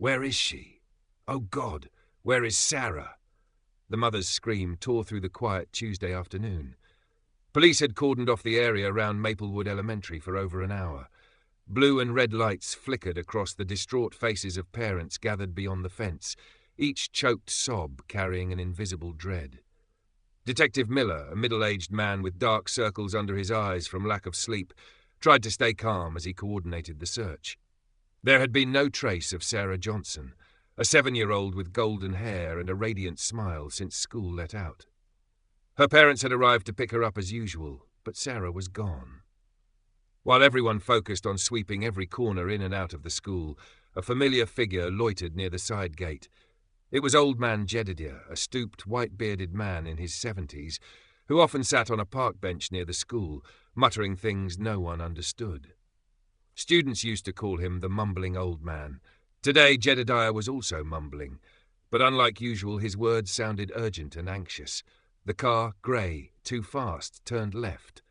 Where is she? Oh God, where is Sarah? The mother's scream tore through the quiet Tuesday afternoon. Police had cordoned off the area around Maplewood Elementary for over an hour. Blue and red lights flickered across the distraught faces of parents gathered beyond the fence, each choked sob carrying an invisible dread. Detective Miller, a middle-aged man with dark circles under his eyes from lack of sleep, tried to stay calm as he coordinated the search. There had been no trace of Sarah Johnson, a 7-year-old with golden hair and a radiant smile since school let out. Her parents had arrived to pick her up as usual, but Sarah was gone. While everyone focused on sweeping every corner in and out of the school, a familiar figure loitered near the side gate. It was Old Man Jedediah, a stooped, white-bearded man in his 70s, who often sat on a park bench near the school, muttering things no one understood. Students used to call him the mumbling old man. Today, Jedediah was also mumbling, but unlike usual, his words sounded urgent and anxious. The car, grey, too fast, turned left.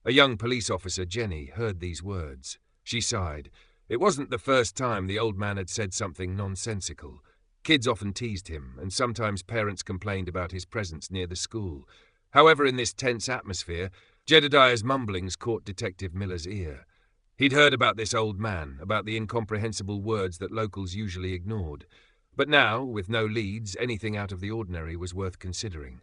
A young police officer, Jenny, heard these words. She sighed. It wasn't the first time the old man had said something nonsensical. Kids often teased him, and sometimes parents complained about his presence near the school. However, in this tense atmosphere, Jedediah's mumblings caught Detective Miller's ear. He'd heard about this old man, about the incomprehensible words that locals usually ignored. But now, with no leads, anything out of the ordinary was worth considering.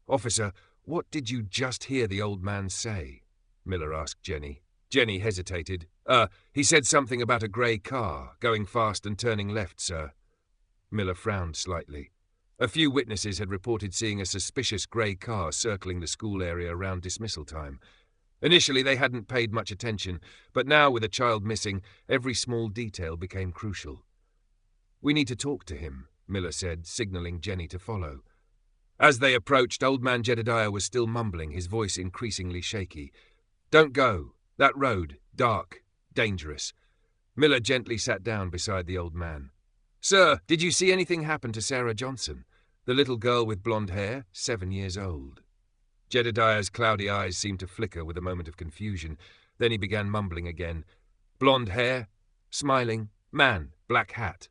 "Officer, what did you just hear the old man say?" Miller asked Jenny. Jenny hesitated. He said something about a grey car, going fast and turning left, sir." Miller frowned slightly. A few witnesses had reported seeing a suspicious grey car circling the school area around dismissal time. Initially, they hadn't paid much attention, but now, with a child missing, every small detail became crucial. "We need to talk to him," Miller said, signalling Jenny to follow. As they approached, Old Man Jedediah was still mumbling, his voice increasingly shaky. "Don't go. That road. Dark. Dangerous." Miller gently sat down beside the old man. "Sir, did you see anything happen to Sarah Johnson? The little girl with blonde hair, 7 years old." Jedediah's cloudy eyes seemed to flicker with a moment of confusion. Then he began mumbling again. "Blonde hair, smiling, man, black hat."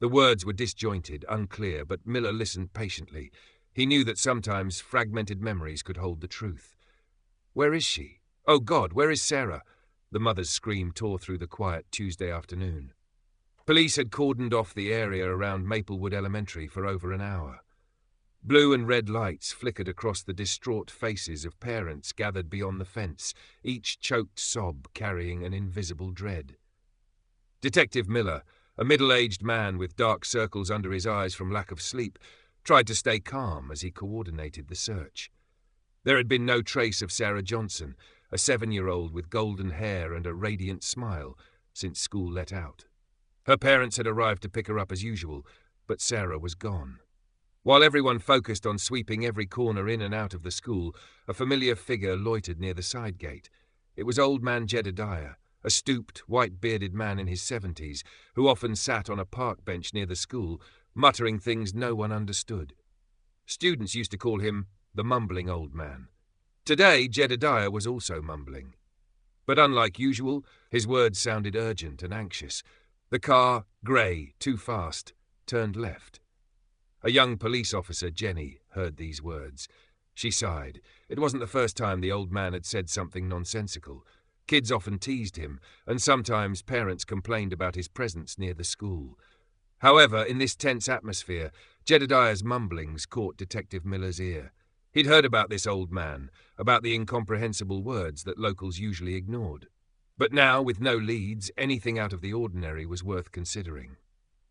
The words were disjointed, unclear, but Miller listened patiently. He knew that sometimes fragmented memories could hold the truth. "Where is she? Oh God, where is Sarah?" The mother's scream tore through the quiet Tuesday afternoon. Police had cordoned off the area around Maplewood Elementary for over an hour. Blue and red lights flickered across the distraught faces of parents gathered beyond the fence, each choked sob carrying an invisible dread. Detective Miller, a middle-aged man with dark circles under his eyes from lack of sleep, tried to stay calm as he coordinated the search. There had been no trace of Sarah Johnson, a 7-year-old with golden hair and a radiant smile, since school let out. Her parents had arrived to pick her up as usual, but Sarah was gone. While everyone focused on sweeping every corner in and out of the school, a familiar figure loitered near the side gate. It was Old Man Jedediah, a stooped, white-bearded man in his 70s, who often sat on a park bench near the school, muttering things no one understood. Students used to call him the mumbling old man. Today, Jedediah was also mumbling. But unlike usual, his words sounded urgent and anxious. The car, grey, too fast, turned left. A young police officer, Jenny, heard these words. She sighed. It wasn't the first time the old man had said something nonsensical. Kids often teased him, and sometimes parents complained about his presence near the school. However, in this tense atmosphere, Jedediah's mumblings caught Detective Miller's ear. He'd heard about this old man, about the incomprehensible words that locals usually ignored. But now, with no leads, anything out of the ordinary was worth considering.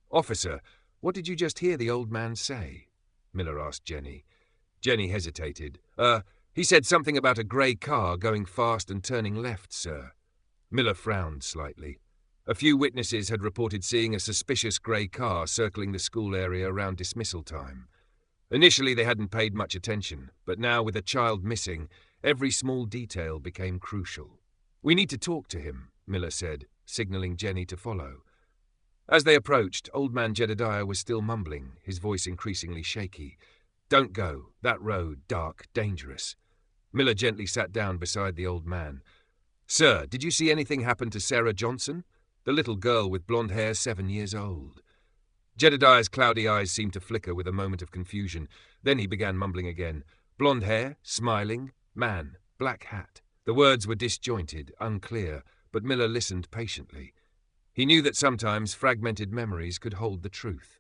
"Officer, what did you just hear the old man say?" Miller asked Jenny. Jenny hesitated. He said something about a grey car going fast and turning left, sir." Miller frowned slightly. A few witnesses had reported seeing a suspicious grey car circling the school area around dismissal time. Initially, they hadn't paid much attention, but now, with a child missing, every small detail became crucial. "We need to talk to him," Miller said, signalling Jenny to follow. As they approached, Old Man Jedediah was still mumbling, his voice increasingly shaky. "Don't go. That road, dark, dangerous." Miller gently sat down beside the old man. "Sir, did you see anything happen to Sarah Johnson? the little girl with blonde hair 7 years old. Jedediah's cloudy eyes seemed to flicker with a moment of confusion. Then he began mumbling again. Blonde hair, smiling, man, black hat. The words were disjointed, unclear, but Miller listened patiently. He knew that sometimes fragmented memories could hold the truth.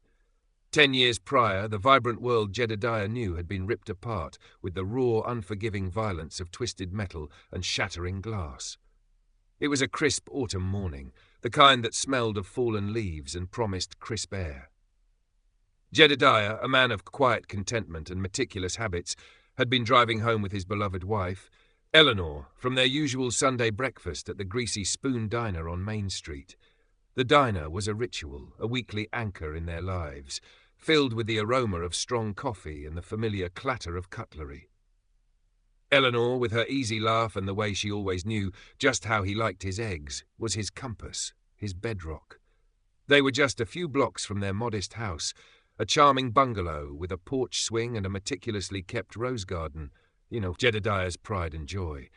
10 years prior, the vibrant world Jedediah knew had been ripped apart with the raw, unforgiving violence of twisted metal and shattering glass. It was a crisp autumn morning, the kind that smelled of fallen leaves and promised crisp air. Jedediah, a man of quiet contentment and meticulous habits, had been driving home with his beloved wife, Eleanor, from their usual Sunday breakfast at the greasy Spoon Diner on Main Street. The diner was a ritual, a weekly anchor in their lives, filled with the aroma of strong coffee and the familiar clatter of cutlery. Eleanor, with her easy laugh and the way she always knew just how he liked his eggs, was his compass, his bedrock. They were just a few blocks from their modest house, a charming bungalow with a porch swing and a meticulously kept rose garden, Jedediah's pride and joy.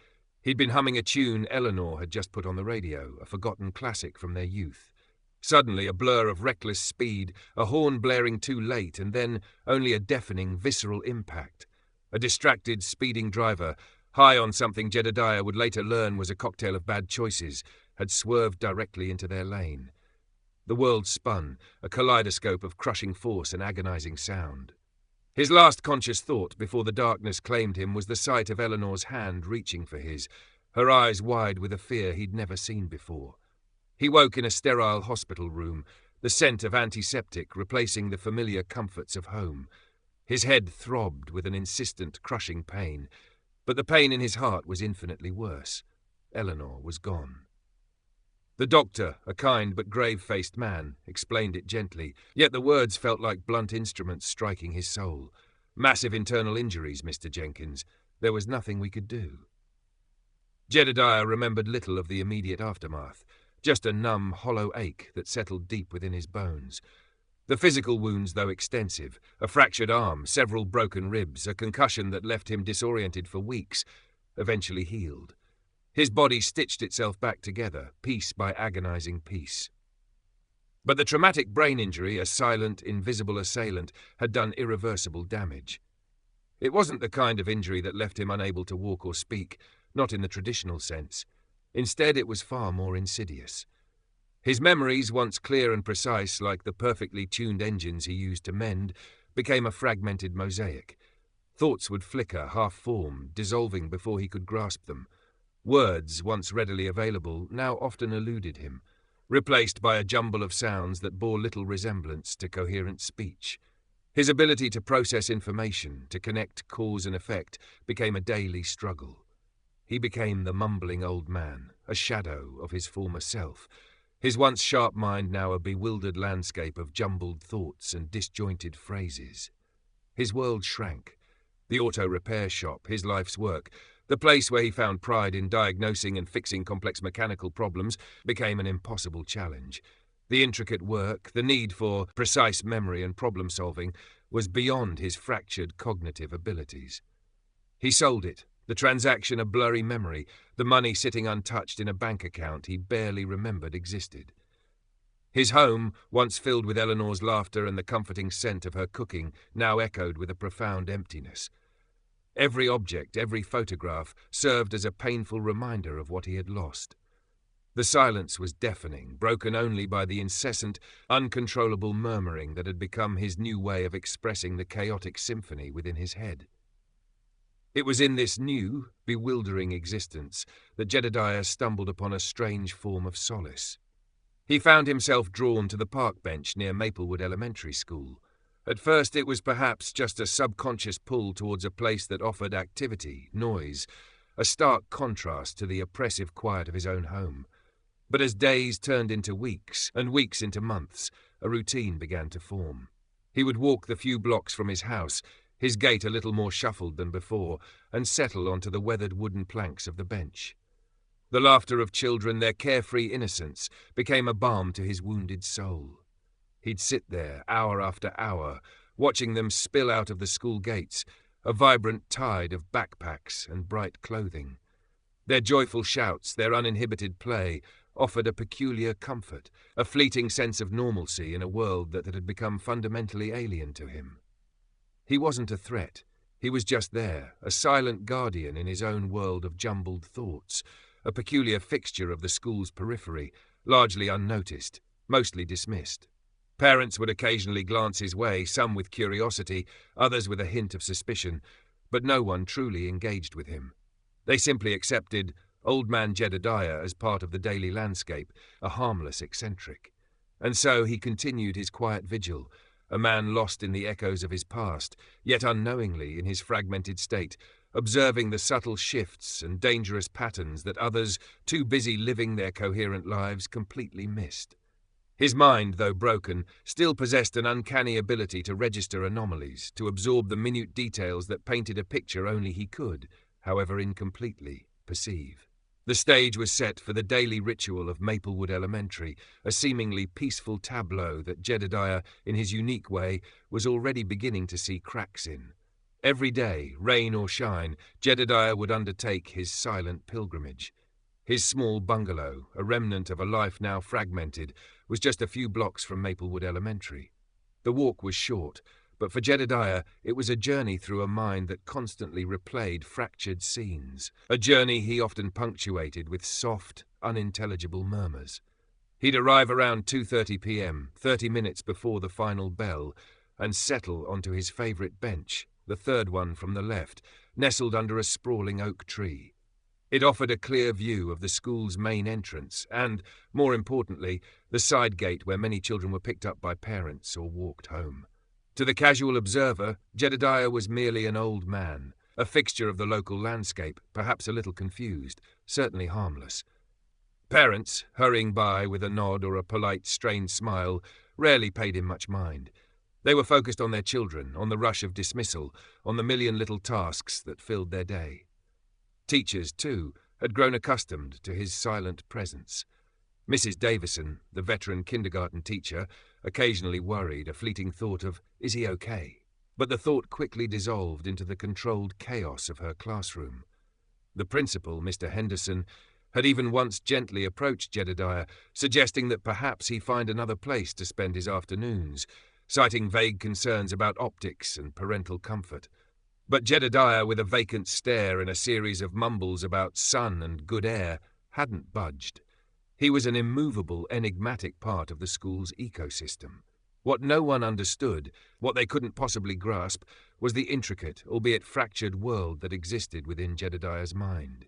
He'd been humming a tune Eleanor had just put on the radio, a forgotten classic from their youth. Suddenly, a blur of reckless speed, a horn blaring too late, and then only a deafening, visceral impact. A distracted, speeding driver, high on something Jedediah would later learn was a cocktail of bad choices, had swerved directly into their lane. The world spun, a kaleidoscope of crushing force and agonizing sound. His last conscious thought before the darkness claimed him was the sight of Eleanor's hand reaching for his, her eyes wide with a fear he'd never seen before. He woke in a sterile hospital room, the scent of antiseptic replacing the familiar comforts of home. His head throbbed with an insistent, crushing pain, but the pain in his heart was infinitely worse. Eleanor was gone. The doctor, a kind but grave-faced man, explained it gently, yet the words felt like blunt instruments striking his soul. Massive internal injuries, Mr. Jenkins. There was nothing we could do. Jedediah remembered little of the immediate aftermath, just a numb, hollow ache that settled deep within his bones. The physical wounds, though extensive, a fractured arm, several broken ribs, a concussion that left him disoriented for weeks, eventually healed. His body stitched itself back together, piece by agonizing piece. But the traumatic brain injury, a silent, invisible assailant, had done irreversible damage. It wasn't the kind of injury that left him unable to walk or speak, not in the traditional sense. Instead, it was far more insidious. His memories, once clear and precise like the perfectly tuned engines he used to mend, became a fragmented mosaic. Thoughts would flicker, half-formed, dissolving before he could grasp them. Words, once readily available, now often eluded him, replaced by a jumble of sounds that bore little resemblance to coherent speech. His ability to process information, to connect cause and effect, became a daily struggle. He became the mumbling old man, a shadow of his former self, his once sharp mind now a bewildered landscape of jumbled thoughts and disjointed phrases. His world shrank. The auto repair shop, his life's work, the place where he found pride in diagnosing and fixing complex mechanical problems, became an impossible challenge. The intricate work, the need for precise memory and problem-solving, was beyond his fractured cognitive abilities. He sold it, the transaction a blurry memory, the money sitting untouched in a bank account he barely remembered existed. His home, once filled with Eleanor's laughter and the comforting scent of her cooking, now echoed with a profound emptiness. Every object, every photograph, served as a painful reminder of what he had lost. The silence was deafening, broken only by the incessant, uncontrollable murmuring that had become his new way of expressing the chaotic symphony within his head. It was in this new, bewildering existence that Jedediah stumbled upon a strange form of solace. He found himself drawn to the park bench near Maplewood Elementary School. At first it was perhaps just a subconscious pull towards a place that offered activity, noise, a stark contrast to the oppressive quiet of his own home. But as days turned into weeks, and weeks into months, a routine began to form. He would walk the few blocks from his house, his gait a little more shuffled than before, and settle onto the weathered wooden planks of the bench. The laughter of children, their carefree innocence, became a balm to his wounded soul. He'd sit there, hour after hour, watching them spill out of the school gates, a vibrant tide of backpacks and bright clothing. Their joyful shouts, their uninhibited play, offered a peculiar comfort, a fleeting sense of normalcy in a world that had become fundamentally alien to him. He wasn't a threat. He was just there, a silent guardian in his own world of jumbled thoughts, a peculiar fixture of the school's periphery, largely unnoticed, mostly dismissed. Parents would occasionally glance his way, some with curiosity, others with a hint of suspicion, but no one truly engaged with him. They simply accepted Old Man Jedediah as part of the daily landscape, a harmless eccentric. And so he continued his quiet vigil, a man lost in the echoes of his past, yet unknowingly in his fragmented state, observing the subtle shifts and dangerous patterns that others, too busy living their coherent lives, completely missed. His mind, though broken, still possessed an uncanny ability to register anomalies, to absorb the minute details that painted a picture only he could, however incompletely, perceive. The stage was set for the daily ritual of Maplewood Elementary, a seemingly peaceful tableau that Jedediah, in his unique way, was already beginning to see cracks in. Every day, rain or shine, Jedediah would undertake his silent pilgrimage. His small bungalow, a remnant of a life now fragmented, was just a few blocks from Maplewood Elementary. The walk was short, but for Jedediah it was a journey through a mind that constantly replayed fractured scenes, a journey he often punctuated with soft, unintelligible murmurs. He'd arrive around 2:30 p.m., 30 minutes before the final bell, and settle onto his favourite bench, the third one from the left, nestled under a sprawling oak tree. It offered a clear view of the school's main entrance and, more importantly, the side gate where many children were picked up by parents or walked home. To the casual observer, Jedediah was merely an old man, a fixture of the local landscape, perhaps a little confused, certainly harmless. Parents, hurrying by with a nod or a polite, strained smile, rarely paid him much mind. They were focused on their children, on the rush of dismissal, on the million little tasks that filled their day. Teachers, too, had grown accustomed to his silent presence. Mrs. Davison, the veteran kindergarten teacher, occasionally worried a fleeting thought of, "Is he okay?" But the thought quickly dissolved into the controlled chaos of her classroom. The principal, Mr. Henderson, had even once gently approached Jedediah, suggesting that perhaps he find another place to spend his afternoons, citing vague concerns about optics and parental comfort. But Jedediah, with a vacant stare and a series of mumbles about sun and good air, hadn't budged. He was an immovable, enigmatic part of the school's ecosystem. What no one understood, what they couldn't possibly grasp, was the intricate, albeit fractured world that existed within Jedediah's mind.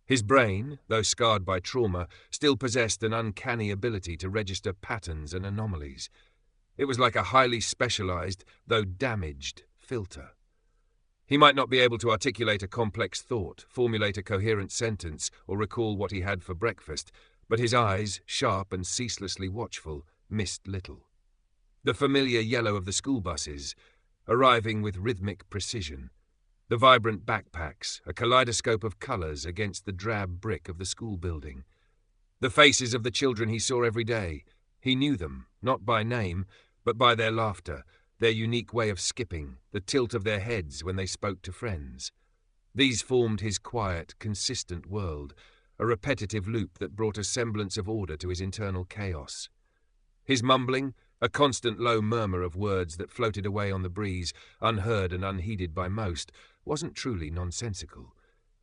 His brain, though scarred by trauma, still possessed an uncanny ability to register patterns and anomalies. It was like a highly specialized, though damaged, filter. He might not be able to articulate a complex thought, formulate a coherent sentence, or recall what he had for breakfast, but his eyes, sharp and ceaselessly watchful, missed little. The familiar yellow of the school buses, arriving with rhythmic precision. The vibrant backpacks, a kaleidoscope of colours against the drab brick of the school building. The faces of the children he saw every day. He knew them, not by name, but by their laughter, their unique way of skipping, the tilt of their heads when they spoke to friends. These formed his quiet, consistent world, a repetitive loop that brought a semblance of order to his internal chaos. His mumbling, a constant low murmur of words that floated away on the breeze, unheard and unheeded by most, wasn't truly nonsensical.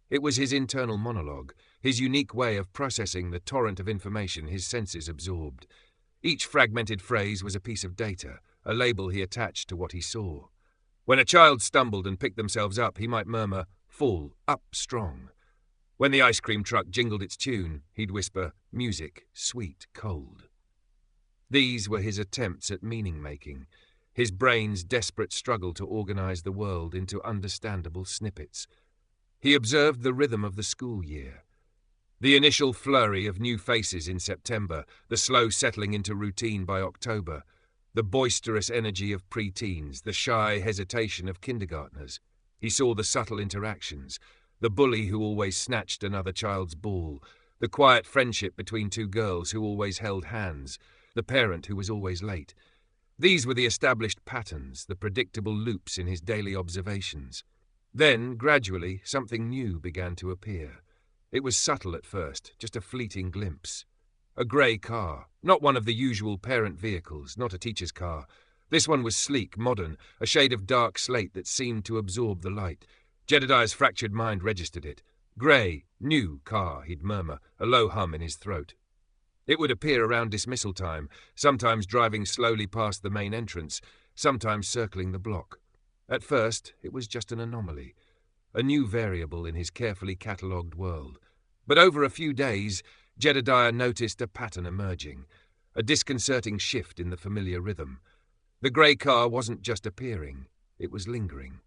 It was his internal monologue, his unique way of processing the torrent of information his senses absorbed. Each fragmented phrase was a piece of data, a label he attached to what he saw. When a child stumbled and picked themselves up, he might murmur, "Full, up, strong." When the ice cream truck jingled its tune, he'd whisper, "Music, sweet, cold." These were his attempts at meaning-making, his brain's desperate struggle to organize the world into understandable snippets. He observed the rhythm of the school year. The initial flurry of new faces in September, the slow settling into routine by October, the boisterous energy of pre-teens, the shy hesitation of kindergartners. He saw the subtle interactions, the bully who always snatched another child's ball, the quiet friendship between two girls who always held hands, the parent who was always late. These were the established patterns, the predictable loops in his daily observations. Then, gradually, something new began to appear. It was subtle at first, just a fleeting glimpse. A grey car, not one of the usual parent vehicles, not a teacher's car. This one was sleek, modern, a shade of dark slate that seemed to absorb the light. Jedediah's fractured mind registered it. Grey, new car, he'd murmur, a low hum in his throat. It would appear around dismissal time, sometimes driving slowly past the main entrance, sometimes circling the block. At first, it was just an anomaly, a new variable in his carefully catalogued world. But over a few days, Jedediah noticed a pattern emerging, a disconcerting shift in the familiar rhythm. The grey car wasn't just appearing, it was lingering.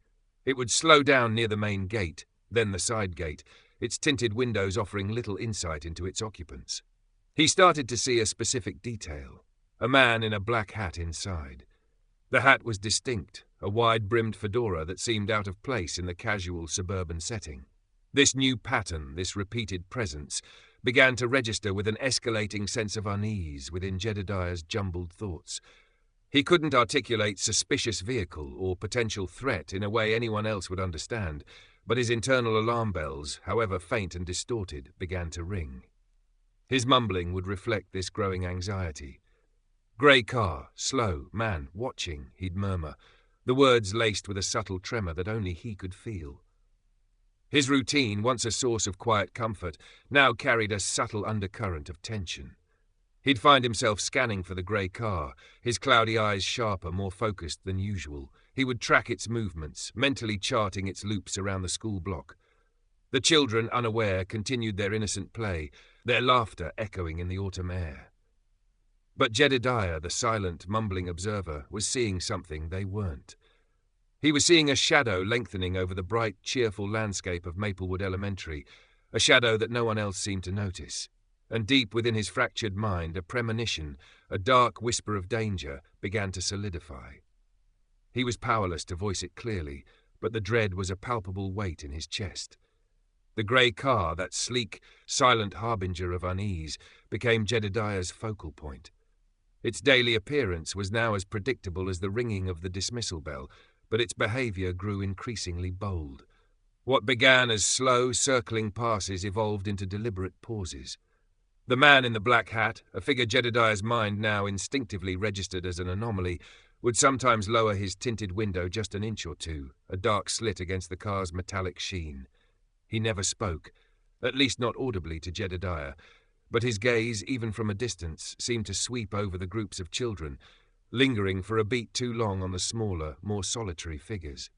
It would slow down near the main gate, then the side gate, its tinted windows offering little insight into its occupants. He started to see a specific detail, a man in a black hat inside. The hat was distinct, a wide-brimmed fedora that seemed out of place in the casual suburban setting. This new pattern, this repeated presence, began to register with an escalating sense of unease within Jedediah's jumbled thoughts. He couldn't articulate suspicious vehicle or potential threat in a way anyone else would understand, but his internal alarm bells, however faint and distorted, began to ring. His mumbling would reflect this growing anxiety. Grey car, slow, man, watching, he'd murmur, the words laced with a subtle tremor that only he could feel. His routine, once a source of quiet comfort, now carried a subtle undercurrent of tension. He'd find himself scanning for the grey car, his cloudy eyes sharper, more focused than usual. He would track its movements, mentally charting its loops around the school block. The children, unaware, continued their innocent play, their laughter echoing in the autumn air. But Jedediah, the silent, mumbling observer, was seeing something they weren't. He was seeing a shadow lengthening over the bright, cheerful landscape of Maplewood Elementary, a shadow that no one else seemed to notice. And deep within his fractured mind, a premonition, a dark whisper of danger, began to solidify. He was powerless to voice it clearly, but the dread was a palpable weight in his chest. The grey car, that sleek, silent harbinger of unease, became Jedediah's focal point. Its daily appearance was now as predictable as the ringing of the dismissal bell, but its behaviour grew increasingly bold. What began as slow, circling passes evolved into deliberate pauses. The man in the black hat, a figure Jedediah's mind now instinctively registered as an anomaly, would sometimes lower his tinted window just an inch or two, a dark slit against the car's metallic sheen. He never spoke, at least not audibly to Jedediah, but his gaze, even from a distance, seemed to sweep over the groups of children, lingering for a beat too long on the smaller, more solitary figures.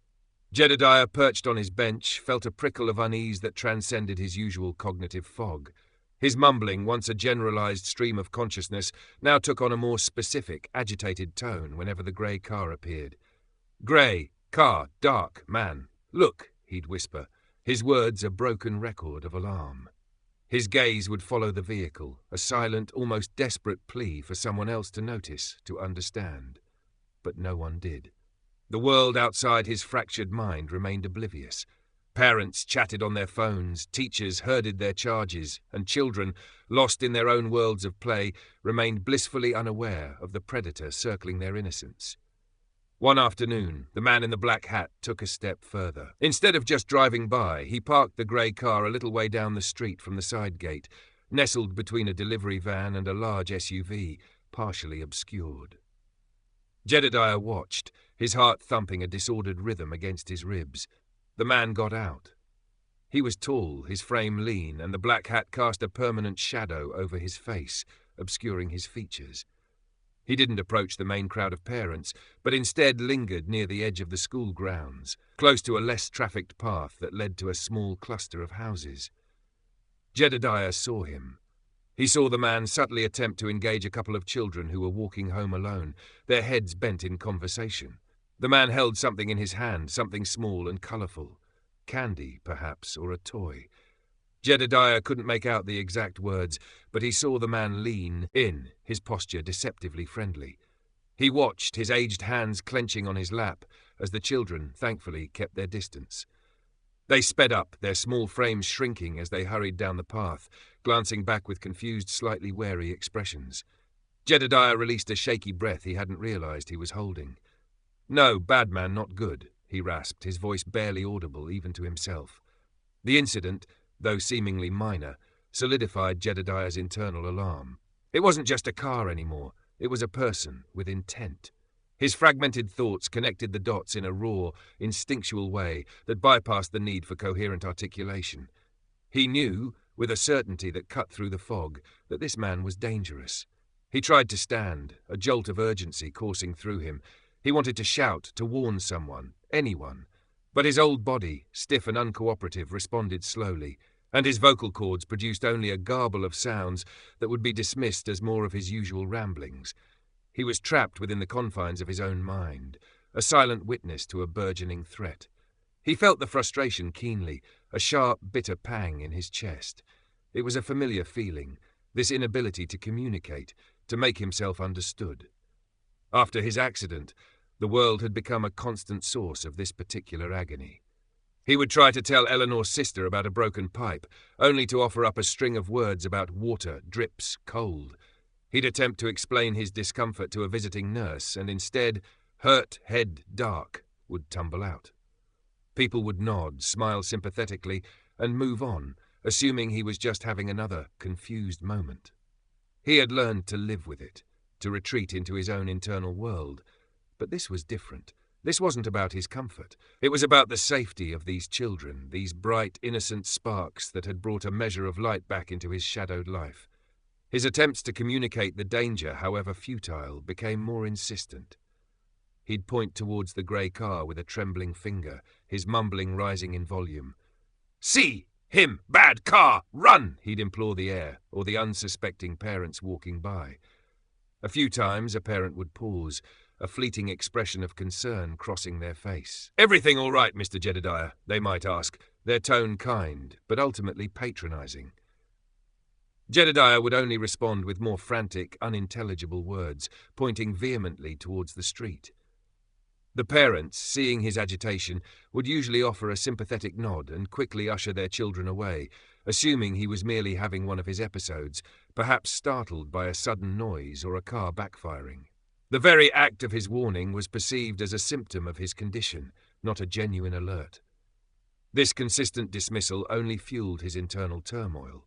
Jedediah, perched on his bench, felt a prickle of unease that transcended his usual cognitive fog. His mumbling, once a generalized stream of consciousness, now took on a more specific, agitated tone whenever the grey car appeared. "Grey, car, dark, man. Look," he'd whisper, his words a broken record of alarm. His gaze would follow the vehicle, a silent, almost desperate plea for someone else to notice, to understand. But no one did. The world outside his fractured mind remained oblivious. Parents chatted on their phones, teachers herded their charges, and children, lost in their own worlds of play, remained blissfully unaware of the predator circling their innocence. One afternoon, the man in the black hat took a step further. Instead of just driving by, he parked the grey car a little way down the street from the side gate, nestled between a delivery van and a large SUV, partially obscured. Jedediah watched, his heart thumping a disordered rhythm against his ribs. The man got out. He was tall, his frame lean, and the black hat cast a permanent shadow over his face, obscuring his features. He didn't approach the main crowd of parents, but instead lingered near the edge of the school grounds, close to a less trafficked path that led to a small cluster of houses. Jedediah saw him. He saw the man subtly attempt to engage a couple of children who were walking home alone, their heads bent in conversation. The man held something in his hand, something small and colourful. Candy, perhaps, or a toy. Jedediah couldn't make out the exact words, but he saw the man lean in, his posture deceptively friendly. He watched, his aged hands clenching on his lap, as the children, thankfully, kept their distance. They sped up, their small frames shrinking as they hurried down the path, glancing back with confused, slightly wary expressions. Jedediah released a shaky breath he hadn't realized he was holding. "No, bad man, not good," he rasped, his voice barely audible even to himself. The incident, though seemingly minor, solidified Jedediah's internal alarm. It wasn't just a car anymore. It was a person with intent. His fragmented thoughts connected the dots in a raw, instinctual way that bypassed the need for coherent articulation. He knew, with a certainty that cut through the fog, that this man was dangerous. He tried to stand, a jolt of urgency coursing through him. He wanted to shout, to warn someone, anyone. But his old body, stiff and uncooperative, responded slowly, and his vocal cords produced only a garble of sounds that would be dismissed as more of his usual ramblings. He was trapped within the confines of his own mind, a silent witness to a burgeoning threat. He felt the frustration keenly, a sharp, bitter pang in his chest. It was a familiar feeling, this inability to communicate, to make himself understood. After his accident, the world had become a constant source of this particular agony. He would try to tell Eleanor's sister about a broken pipe, only to offer up a string of words about water, drips, cold. He'd attempt to explain his discomfort to a visiting nurse, and instead, hurt head dark, would tumble out. People would nod, smile sympathetically, and move on, assuming he was just having another confused moment. He had learned to live with it, to retreat into his own internal world. But this was different. This wasn't about his comfort. It was about the safety of these children, these bright, innocent sparks that had brought a measure of light back into his shadowed life. His attempts to communicate the danger, however futile, became more insistent. He'd point towards the grey car with a trembling finger, his mumbling rising in volume. "See! Him! Bad car! Run!" he'd implore the air, or the unsuspecting parents walking by. A few times a parent would pause, a fleeting expression of concern crossing their face. "Everything all right, Mr. Jedediah?" they might ask, their tone kind, but ultimately patronizing. Jedediah would only respond with more frantic, unintelligible words, pointing vehemently towards the street. The parents, seeing his agitation, would usually offer a sympathetic nod and quickly usher their children away, assuming he was merely having one of his episodes, perhaps startled by a sudden noise or a car backfiring. The very act of his warning was perceived as a symptom of his condition, not a genuine alert. This consistent dismissal only fueled his internal turmoil.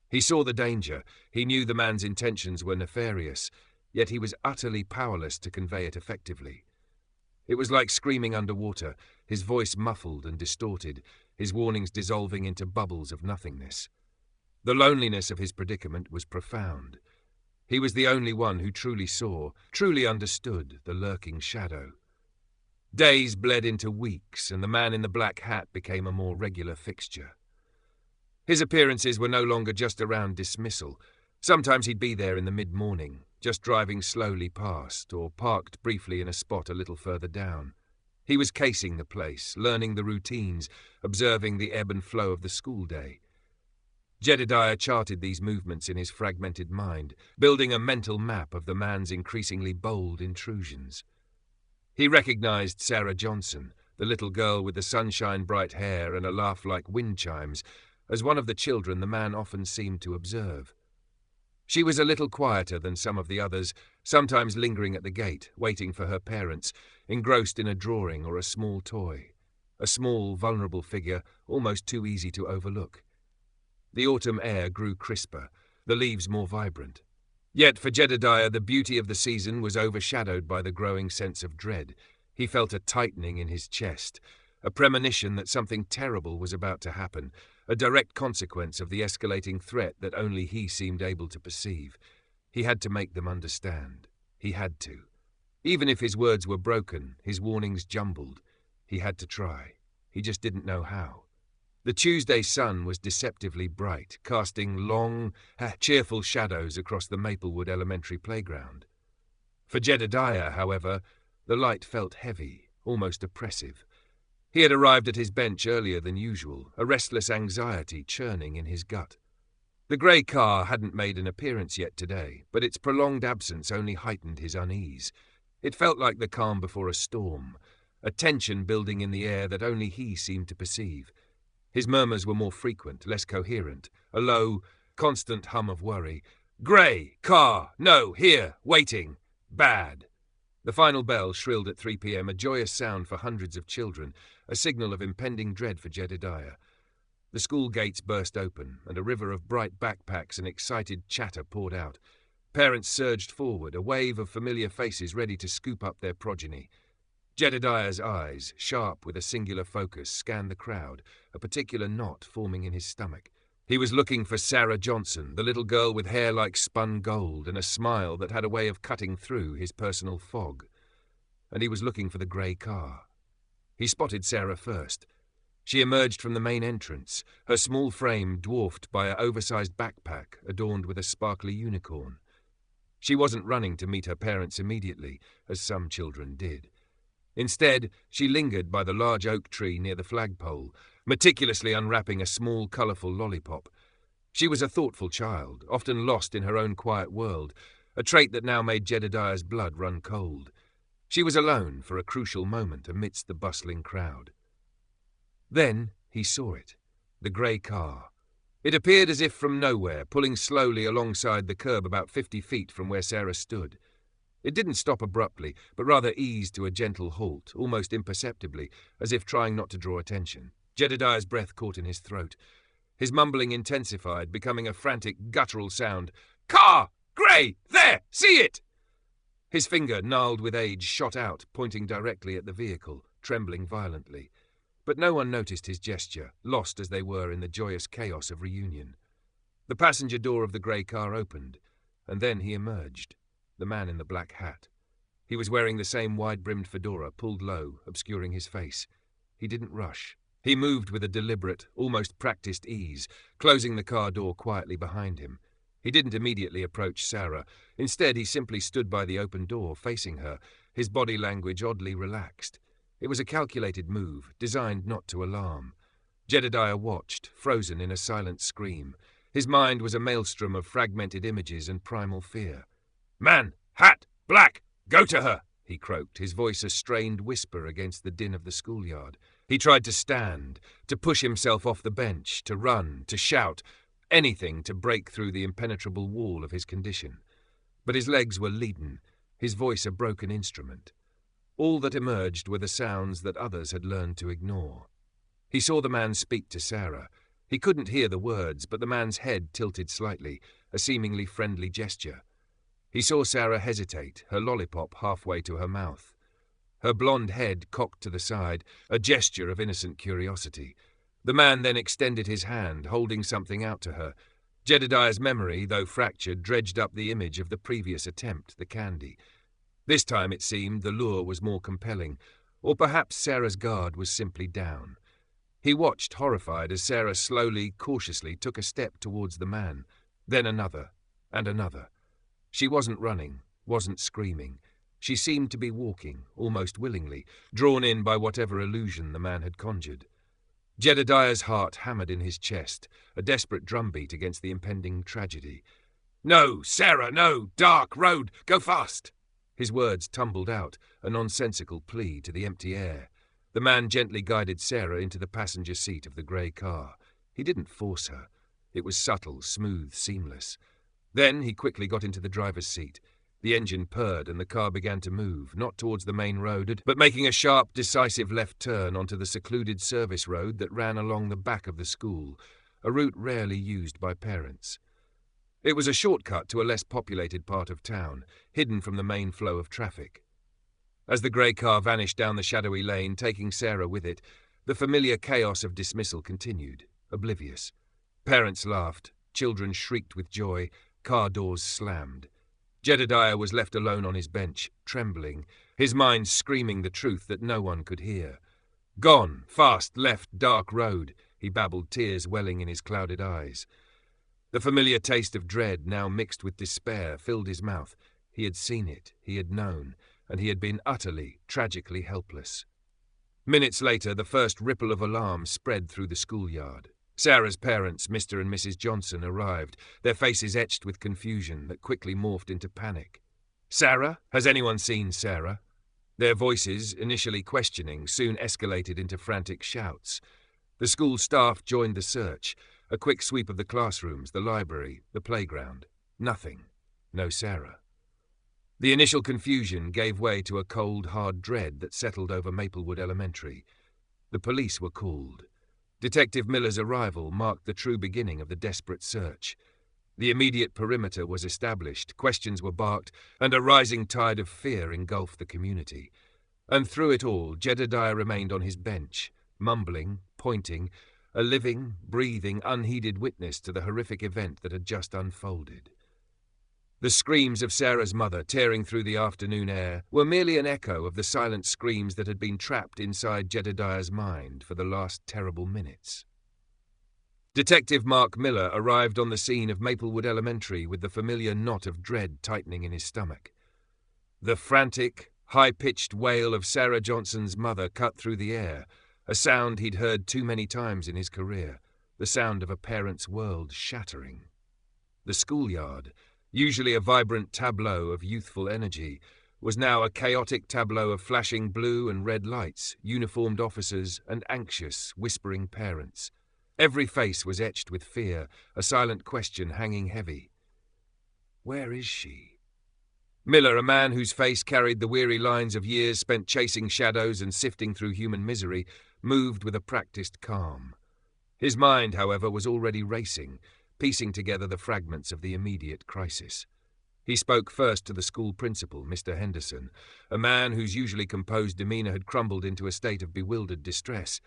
He saw the danger, he knew the man's intentions were nefarious, yet he was utterly powerless to convey it effectively. It was like screaming underwater, his voice muffled and distorted, his warnings dissolving into bubbles of nothingness. The loneliness of his predicament was profound. He was the only one who truly saw, truly understood the lurking shadow. Days bled into weeks, and the man in the black hat became a more regular fixture. His appearances were no longer just around dismissal. Sometimes he'd be there in the mid-morning, just driving slowly past, or parked briefly in a spot a little further down. He was casing the place, learning the routines, observing the ebb and flow of the school day. Jedediah charted these movements in his fragmented mind, building a mental map of the man's increasingly bold intrusions. He recognized Sarah Johnson, the little girl with the sunshine-bright hair and a laugh like wind chimes, as one of the children the man often seemed to observe. She was a little quieter than some of the others, sometimes lingering at the gate, waiting for her parents, engrossed in a drawing or a small toy. A small, vulnerable figure, almost too easy to overlook. The autumn air grew crisper, the leaves more vibrant. Yet for Jedediah the beauty of the season was overshadowed by the growing sense of dread. He felt a tightening in his chest, a premonition that something terrible was about to happen, a direct consequence of the escalating threat that only he seemed able to perceive. He had to make them understand. He had to. Even if his words were broken, his warnings jumbled, he had to try. He just didn't know how. The Tuesday sun was deceptively bright, casting long, cheerful shadows across the Maplewood Elementary playground. For Jedediah, however, the light felt heavy, almost oppressive. He had arrived at his bench earlier than usual, a restless anxiety churning in his gut. The grey car hadn't made an appearance yet today, but its prolonged absence only heightened his unease. It felt like the calm before a storm, a tension building in the air that only he seemed to perceive. His murmurs were more frequent, less coherent, a low, constant hum of worry. "Grey, car, no, here, waiting, bad." The final bell shrilled at 3 p.m., a joyous sound for hundreds of children, a signal of impending dread for Jedediah. The school gates burst open, and a river of bright backpacks and excited chatter poured out. Parents surged forward, a wave of familiar faces ready to scoop up their progeny. Jedediah's eyes, sharp with a singular focus, scanned the crowd, a particular knot forming in his stomach. He was looking for Sarah Johnson, the little girl with hair like spun gold and a smile that had a way of cutting through his personal fog. And he was looking for the grey car. He spotted Sarah first. She emerged from the main entrance, her small frame dwarfed by an oversized backpack adorned with a sparkly unicorn. She wasn't running to meet her parents immediately, as some children did. Instead, she lingered by the large oak tree near the flagpole, meticulously unwrapping a small, colourful lollipop. She was a thoughtful child, often lost in her own quiet world, a trait that now made Jedediah's blood run cold. She was alone for a crucial moment amidst the bustling crowd. Then he saw it, the grey car. It appeared as if from nowhere, pulling slowly alongside the curb about 50 feet from where Sarah stood. It didn't stop abruptly, but rather eased to a gentle halt, almost imperceptibly, as if trying not to draw attention. Jedediah's breath caught in his throat. His mumbling intensified, becoming a frantic, guttural sound. "Car! Grey! There! See it!" His finger, gnarled with age, shot out, pointing directly at the vehicle, trembling violently. But no one noticed his gesture, lost as they were in the joyous chaos of reunion. The passenger door of the grey car opened, and then he emerged, the man in the black hat. He was wearing the same wide-brimmed fedora, pulled low, obscuring his face. He didn't rush. He moved with a deliberate, almost practiced ease, closing the car door quietly behind him. He didn't immediately approach Sarah. Instead, he simply stood by the open door, facing her, his body language oddly relaxed. It was a calculated move, designed not to alarm. Jedediah watched, frozen in a silent scream. His mind was a maelstrom of fragmented images and primal fear. "Man! Hat! Black! Go to her!" he croaked, his voice a strained whisper against the din of the schoolyard. He tried to stand, to push himself off the bench, to run, to shout, anything to break through the impenetrable wall of his condition. But his legs were leaden, his voice a broken instrument. All that emerged were the sounds that others had learned to ignore. He saw the man speak to Sarah. He couldn't hear the words, but the man's head tilted slightly, a seemingly friendly gesture. He saw Sarah hesitate, her lollipop halfway to her mouth. Her blonde head cocked to the side, a gesture of innocent curiosity. The man then extended his hand, holding something out to her. Jedediah's memory, though fractured, dredged up the image of the previous attempt, the candy. This time, it seemed, the lure was more compelling, or perhaps Sarah's guard was simply down. He watched, horrified, as Sarah slowly, cautiously took a step towards the man, then another, and another. She wasn't running, wasn't screaming. She seemed to be walking, almost willingly, drawn in by whatever illusion the man had conjured. Jedediah's heart hammered in his chest, a desperate drumbeat against the impending tragedy. "No, Sarah, no! Dark road! Go fast!" His words tumbled out, a nonsensical plea to the empty air. The man gently guided Sarah into the passenger seat of the grey car. He didn't force her. It was subtle, smooth, seamless. Then he quickly got into the driver's seat. The engine purred and the car began to move, not towards the main road, but making a sharp, decisive left turn onto the secluded service road that ran along the back of the school, a route rarely used by parents. It was a shortcut to a less populated part of town, hidden from the main flow of traffic. As the grey car vanished down the shadowy lane, taking Sarah with it, the familiar chaos of dismissal continued, oblivious. Parents laughed, children shrieked with joy, car doors slammed. Jedediah was left alone on his bench, trembling, his mind screaming the truth that no one could hear. "Gone, fast, left, dark road," he babbled, tears welling in his clouded eyes. The familiar taste of dread, now mixed with despair, filled his mouth. He had seen it, he had known, and he had been utterly, tragically helpless. Minutes later, the first ripple of alarm spread through the schoolyard. Sarah's parents, Mr. and Mrs. Johnson, arrived, their faces etched with confusion that quickly morphed into panic. "Sarah? Has anyone seen Sarah?" Their voices, initially questioning, soon escalated into frantic shouts. The school staff joined the search. A quick sweep of the classrooms, the library, the playground. Nothing. No Sarah. The initial confusion gave way to a cold, hard dread that settled over Maplewood Elementary. The police were called. Detective Miller's arrival marked the true beginning of the desperate search. The immediate perimeter was established, questions were barked, and a rising tide of fear engulfed the community. And through it all, Jedediah remained on his bench, mumbling, pointing, a living, breathing, unheeded witness to the horrific event that had just unfolded. The screams of Sarah's mother, tearing through the afternoon air, were merely an echo of the silent screams that had been trapped inside Jedediah's mind for the last terrible minutes. Detective Mark Miller arrived on the scene of Maplewood Elementary with the familiar knot of dread tightening in his stomach. The frantic, high-pitched wail of Sarah Johnson's mother cut through the air, a sound he'd heard too many times in his career, the sound of a parent's world shattering. The schoolyard, usually a vibrant tableau of youthful energy, was now a chaotic tableau of flashing blue and red lights, uniformed officers, and anxious, whispering parents. Every face was etched with fear, a silent question hanging heavy. Where is she? Miller, a man whose face carried the weary lines of years spent chasing shadows and sifting through human misery, moved with a practiced calm. His mind, however, was already racing, piecing together the fragments of the immediate crisis. He spoke first to the school principal, Mr. Henderson, a man whose usually composed demeanour had crumbled into a state of bewildered distress.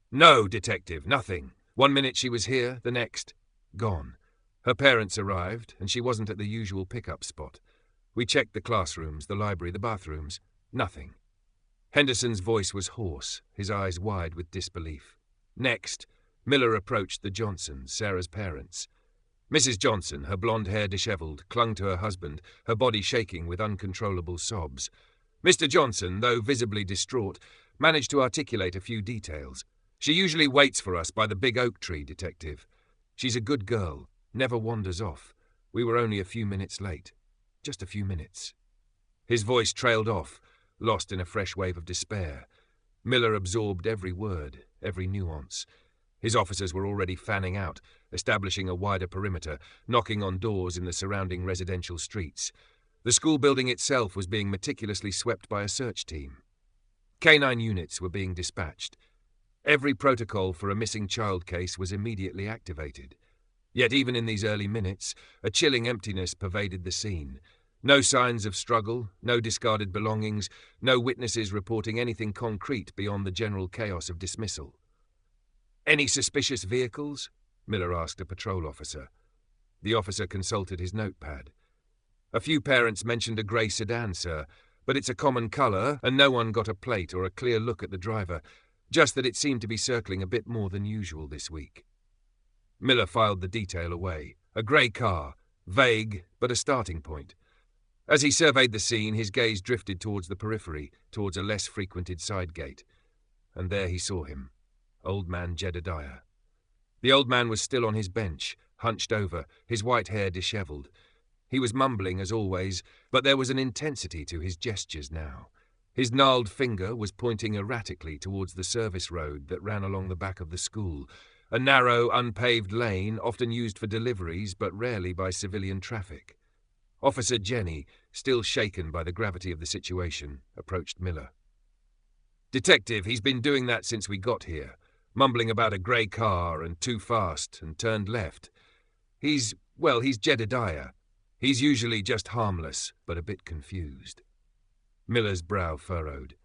"No, Detective, nothing. 1 minute she was here, the next, gone. Her parents arrived, and she wasn't at the usual pick-up spot. We checked the classrooms, the library, the bathrooms. Nothing." Henderson's voice was hoarse, his eyes wide with disbelief. Next, Miller approached the Johnsons, Sarah's parents. Mrs. Johnson, her blonde hair dishevelled, clung to her husband, her body shaking with uncontrollable sobs. Mr. Johnson, though visibly distraught, managed to articulate a few details. "She usually waits for us by the big oak tree, Detective. She's a good girl, never wanders off. We were only a few minutes late. Just a few minutes." His voice trailed off, lost in a fresh wave of despair. Miller absorbed every word, every nuance. His officers were already fanning out, establishing a wider perimeter, knocking on doors in the surrounding residential streets. The school building itself was being meticulously swept by a search team. Canine units were being dispatched. Every protocol for a missing child case was immediately activated. Yet even in these early minutes, a chilling emptiness pervaded the scene. No signs of struggle, no discarded belongings, no witnesses reporting anything concrete beyond the general chaos of dismissal. "Any suspicious vehicles?" Miller asked a patrol officer. The officer consulted his notepad. "A few parents mentioned a grey sedan, sir, but it's a common colour, and no one got a plate or a clear look at the driver. Just that it seemed to be circling a bit more than usual this week." Miller filed the detail away. A grey car, vague, but a starting point. As he surveyed the scene, his gaze drifted towards the periphery, towards a less frequented side gate. And there he saw him, Old Man Jedediah. The old man was still on his bench, hunched over, his white hair dishevelled. He was mumbling as always, but there was an intensity to his gestures now. His gnarled finger was pointing erratically towards the service road that ran along the back of the school, a narrow, unpaved lane often used for deliveries but rarely by civilian traffic. Officer Jenny, still shaken by the gravity of the situation, approached Miller. "Detective, he's been doing that since we got here, mumbling about a grey car and too fast and turned left. He's Jedediah. He's usually just harmless, but a bit confused." Miller's brow furrowed.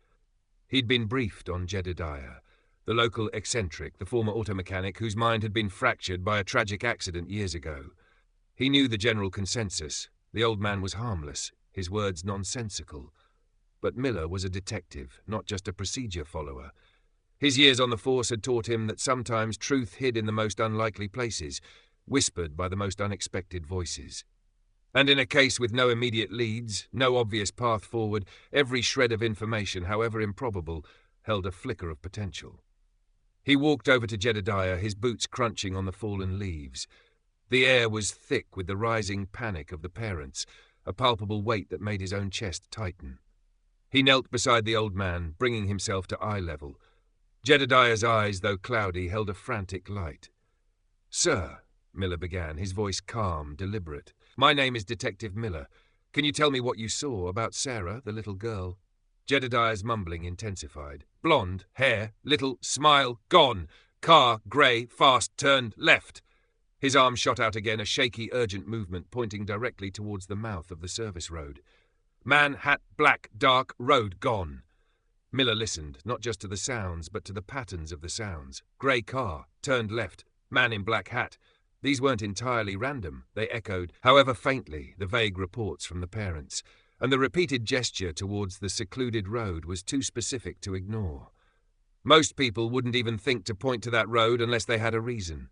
He'd been briefed on Jedediah, the local eccentric, the former auto mechanic whose mind had been fractured by a tragic accident years ago. He knew the general consensus. The old man was harmless, his words nonsensical. But Miller was a detective, not just a procedure follower. His years on the force had taught him that sometimes truth hid in the most unlikely places, whispered by the most unexpected voices. And in a case with no immediate leads, no obvious path forward, every shred of information, however improbable, held a flicker of potential. He walked over to Jedediah, his boots crunching on the fallen leaves. The air was thick with the rising panic of the parents, a palpable weight that made his own chest tighten. He knelt beside the old man, bringing himself to eye level. Jedediah's eyes, though cloudy, held a frantic light. "Sir," Miller began, his voice calm, deliberate, "my name is Detective Miller. Can you tell me what you saw about Sarah, the little girl?" Jedediah's mumbling intensified. "Blonde, hair, little, smile, gone. Car, grey, fast, turned left." His arm shot out again, a shaky, urgent movement pointing directly towards the mouth of the service road. Man, hat, black, dark, road gone. Miller listened, not just to the sounds, but to the patterns of the sounds. Grey car, turned left, man in black hat. These weren't entirely random. They echoed, however faintly, the vague reports from the parents, and the repeated gesture towards the secluded road was too specific to ignore. Most people wouldn't even think to point to that road unless they had a reason.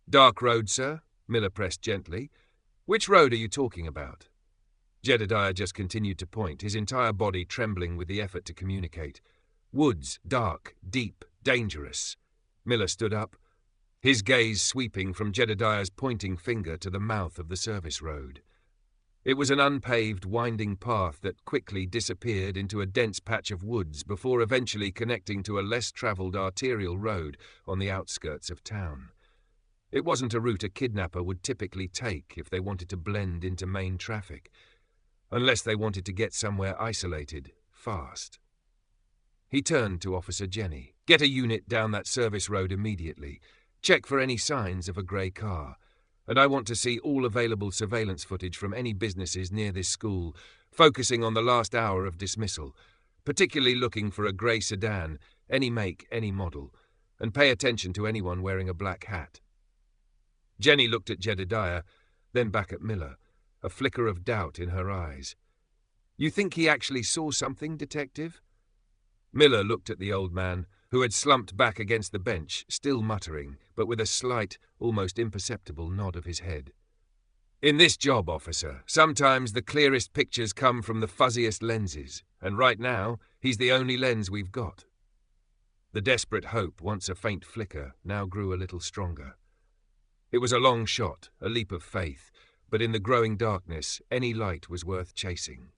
"Dark road, sir?" Miller pressed gently. "Which road are you talking about?" Jedediah just continued to point, his entire body trembling with the effort to communicate. "Woods, dark, deep, dangerous." Miller stood up, his gaze sweeping from Jedediah's pointing finger to the mouth of the service road. It was an unpaved, winding path that quickly disappeared into a dense patch of woods before eventually connecting to a less-travelled arterial road on the outskirts of town. It wasn't a route a kidnapper would typically take if they wanted to blend into main traffic, unless they wanted to get somewhere isolated, fast. He turned to Officer Jenny. "Get a unit down that service road immediately. Check for any signs of a grey car. And I want to see all available surveillance footage from any businesses near this school, focusing on the last hour of dismissal, particularly looking for a grey sedan, any make, any model, and pay attention to anyone wearing a black hat." Jenny looked at Jedediah, then back at Miller, a flicker of doubt in her eyes. "You think he actually saw something, Detective?" Miller looked at the old man, who had slumped back against the bench, still muttering, but with a slight, almost imperceptible nod of his head. "In this job, officer, sometimes the clearest pictures come from the fuzziest lenses, and right now, he's the only lens we've got." The desperate hope, once a faint flicker, now grew a little stronger. It was a long shot, a leap of faith, but in the growing darkness, any light was worth chasing.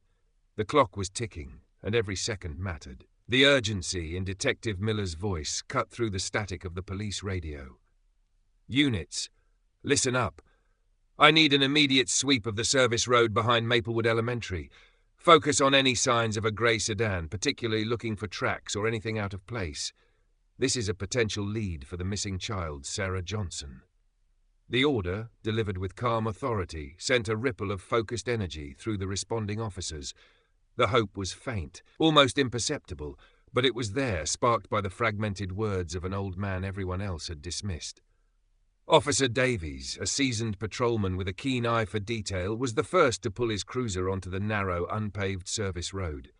The clock was ticking, and every second mattered. The urgency in Detective Miller's voice cut through the static of the police radio. "Units, listen up. I need an immediate sweep of the service road behind Maplewood Elementary. Focus on any signs of a grey sedan, particularly looking for tracks or anything out of place. This is a potential lead for the missing child, Sarah Johnson." The order, delivered with calm authority, sent a ripple of focused energy through the responding officers. The hope was faint, almost imperceptible, but it was there, sparked by the fragmented words of an old man everyone else had dismissed. Officer Davies, a seasoned patrolman with a keen eye for detail, was the first to pull his cruiser onto the narrow, unpaved service road.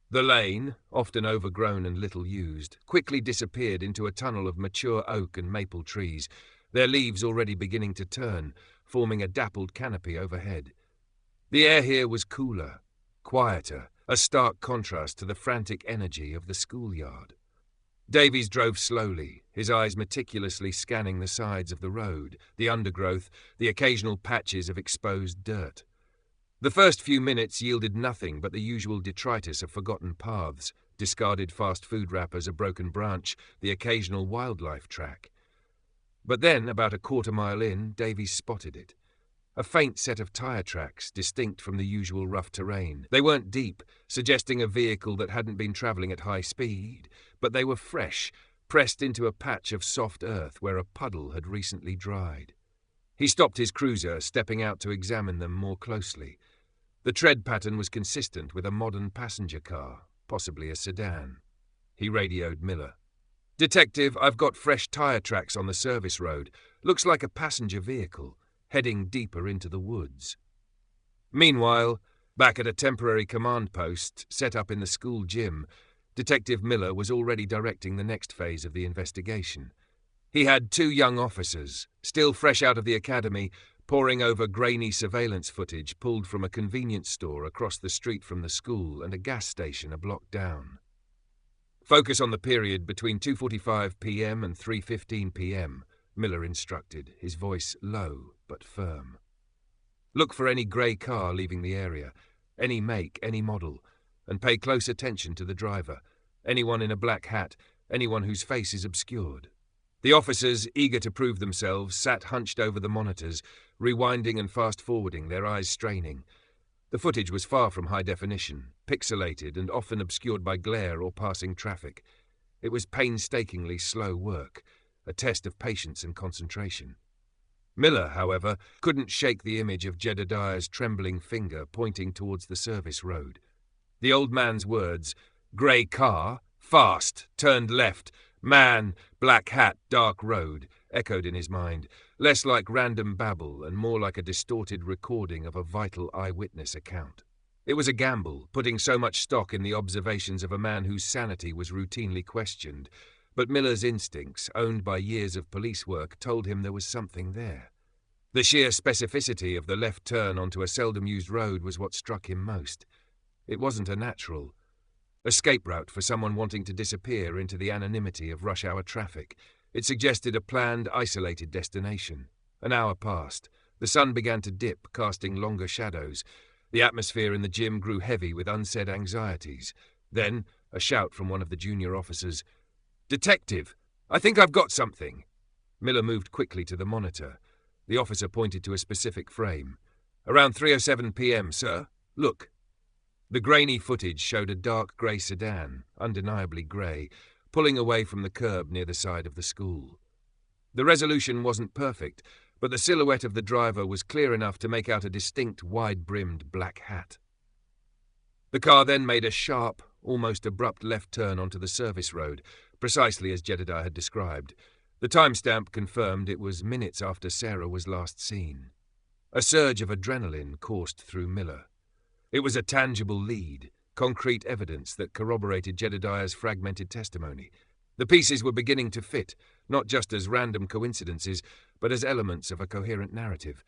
The lane, often overgrown and little used, quickly disappeared into a tunnel of mature oak and maple trees, their leaves already beginning to turn, forming a dappled canopy overhead. The air here was cooler, quieter, a stark contrast to the frantic energy of the schoolyard. Davies drove slowly, his eyes meticulously scanning the sides of the road, the undergrowth, the occasional patches of exposed dirt. The first few minutes yielded nothing but the usual detritus of forgotten paths, discarded fast food wrappers, a broken branch, the occasional wildlife track. But then, about a quarter-mile in, Davies spotted it. A faint set of tyre tracks, distinct from the usual rough terrain. They weren't deep, suggesting a vehicle that hadn't been travelling at high speed, but they were fresh, pressed into a patch of soft earth where a puddle had recently dried. He stopped his cruiser, stepping out to examine them more closely. The tread pattern was consistent with a modern passenger car, possibly a sedan. He radioed Miller. "Detective, I've got fresh tyre tracks on the service road. Looks like a passenger vehicle, heading deeper into the woods." Meanwhile, back at a temporary command post set up in the school gym, Detective Miller was already directing the next phase of the investigation. He had 2 young officers, still fresh out of the academy, poring over grainy surveillance footage pulled from a convenience store across the street from the school and a gas station a block down. "Focus on the period between 2:45 p.m. and 3:15 p.m., Miller instructed, his voice low but firm. "Look for any grey car leaving the area, any make, any model, and pay close attention to the driver, anyone in a black hat, anyone whose face is obscured." The officers, eager to prove themselves, sat hunched over the monitors, rewinding and fast-forwarding, their eyes straining. The footage was far from high definition, pixelated and often obscured by glare or passing traffic. It was painstakingly slow work, a test of patience and concentration. Miller, however, couldn't shake the image of Jedediah's trembling finger pointing towards the service road. The old man's words, "Grey car, fast, turned left, man, black hat, dark road," echoed in his mind, less like random babble and more like a distorted recording of a vital eyewitness account. It was a gamble, putting so much stock in the observations of a man whose sanity was routinely questioned, but Miller's instincts, owned by years of police work, told him there was something there. The sheer specificity of the left turn onto a seldom-used road was what struck him most. It wasn't a natural escape route for someone wanting to disappear into the anonymity of rush-hour traffic. It suggested a planned, isolated destination. An hour passed. The sun began to dip, casting longer shadows. The atmosphere in the gym grew heavy with unsaid anxieties. Then, a shout from one of the junior officers. "Detective, I think I've got something." Miller moved quickly to the monitor. The officer pointed to a specific frame. "Around 3:07 p.m., sir. Look." The grainy footage showed a dark grey sedan, undeniably grey, pulling away from the curb near the side of the school. The resolution wasn't perfect, but the silhouette of the driver was clear enough to make out a distinct, wide-brimmed black hat. The car then made a sharp, almost abrupt left turn onto the service road, precisely as Jedediah had described. The timestamp confirmed it was minutes after Sarah was last seen. A surge of adrenaline coursed through Miller. It was a tangible lead, concrete evidence that corroborated Jedediah's fragmented testimony. The pieces were beginning to fit, not just as random coincidences, but as elements of a coherent narrative.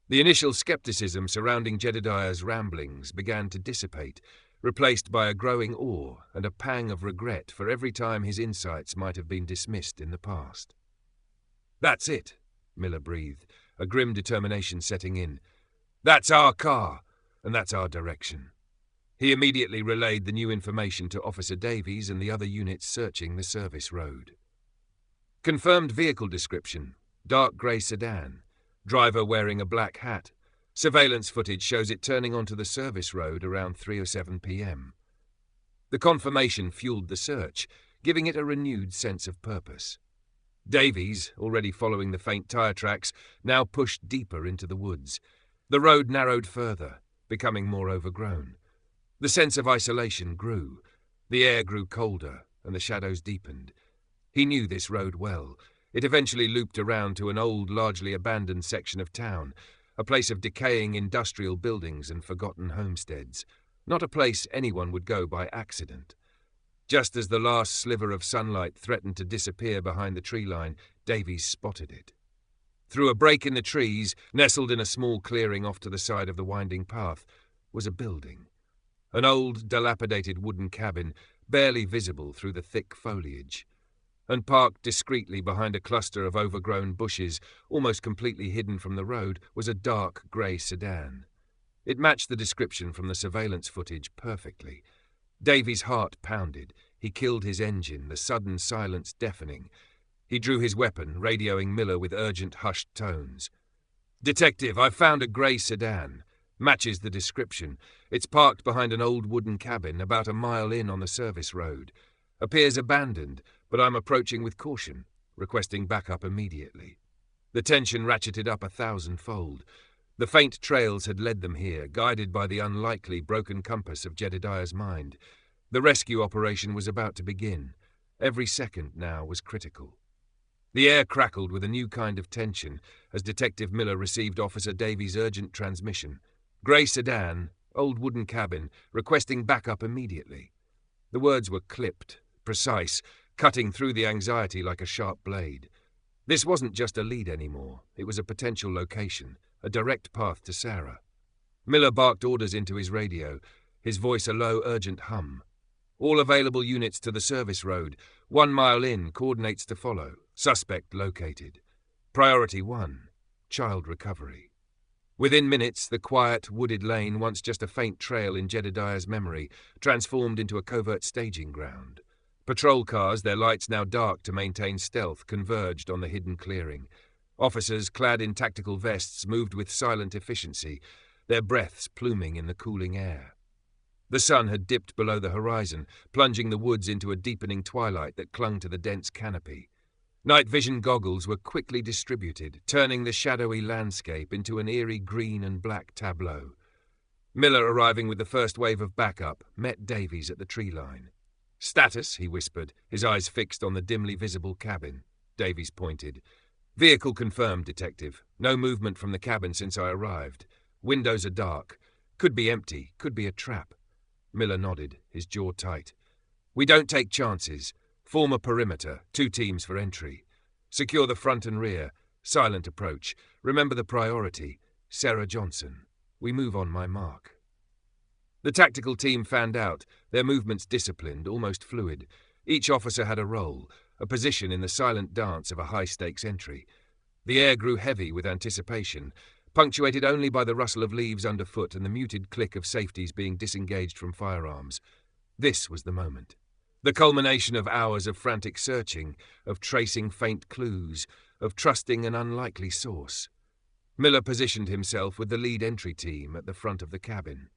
The initial skepticism surrounding Jedediah's ramblings began to dissipate, replaced by a growing awe and a pang of regret for every time his insights might have been dismissed in the past. "That's it," Miller breathed, a grim determination setting in. "That's our car, and that's our direction." He immediately relayed the new information to Officer Davies and the other units searching the service road. Confirmed vehicle description: dark grey sedan. Driver wearing a black hat. Surveillance footage shows it turning onto the service road around 3:07 p.m. The confirmation fueled the search, giving it a renewed sense of purpose. Davies, already following the faint tyre tracks, now pushed deeper into the woods. The road narrowed further, becoming more overgrown. The sense of isolation grew. The air grew colder, and the shadows deepened. He knew this road well. It eventually looped around to an old, largely abandoned section of town, a place of decaying industrial buildings and forgotten homesteads. Not a place anyone would go by accident. Just as the last sliver of sunlight threatened to disappear behind the tree line, Davies spotted it. Through a break in the trees, nestled in a small clearing off to the side of the winding path, was a building. An old, dilapidated wooden cabin, barely visible through the thick foliage. And parked discreetly behind a cluster of overgrown bushes, almost completely hidden from the road, was a dark grey sedan. It matched the description from the surveillance footage perfectly. Davies' heart pounded. He killed his engine, the sudden silence deafening. He drew his weapon, radioing Miller with urgent, hushed tones. "Detective, I've found a grey sedan. Matches the description. It's parked behind an old wooden cabin about a mile in on the service road. Appears abandoned, but I'm approaching with caution, requesting backup immediately." The tension ratcheted up 1,000-fold. The faint trails had led them here, guided by the unlikely broken compass of Jedediah's mind. The rescue operation was about to begin. Every second now was critical. The air crackled with a new kind of tension as Detective Miller received Officer Davies' urgent transmission. "Grey sedan, old wooden cabin, requesting backup immediately." The words were clipped, precise, cutting through the anxiety like a sharp blade. This wasn't just a lead anymore. It was a potential location, a direct path to Sarah. Miller barked orders into his radio, his voice a low, urgent hum. "All available units to the service road. 1 mile in, coordinates to follow. Suspect located. Priority 1, child recovery." Within minutes, the quiet, wooded lane, once just a faint trail in Jedediah's memory, transformed into a covert staging ground. Patrol cars, their lights now dark to maintain stealth, converged on the hidden clearing. Officers, clad in tactical vests, moved with silent efficiency, their breaths pluming in the cooling air. The sun had dipped below the horizon, plunging the woods into a deepening twilight that clung to the dense canopy. Night vision goggles were quickly distributed, turning the shadowy landscape into an eerie green and black tableau. Miller, arriving with the first wave of backup, met Davies at the tree line. "Status," he whispered, his eyes fixed on the dimly visible cabin. Davies pointed. "Vehicle confirmed, Detective. No movement from the cabin since I arrived. Windows are dark. Could be empty, could be a trap." Miller nodded, his jaw tight. "We don't take chances. Form a perimeter, 2 teams for entry. Secure the front and rear. Silent approach. Remember the priority. Sarah Johnson. We move on my mark." The tactical team fanned out, their movements disciplined, almost fluid. Each officer had a role, a position in the silent dance of a high-stakes entry. The air grew heavy with anticipation, punctuated only by the rustle of leaves underfoot and the muted click of safeties being disengaged from firearms. This was the moment. The culmination of hours of frantic searching, of tracing faint clues, of trusting an unlikely source. Miller positioned himself with the lead entry team at the front of the cabin.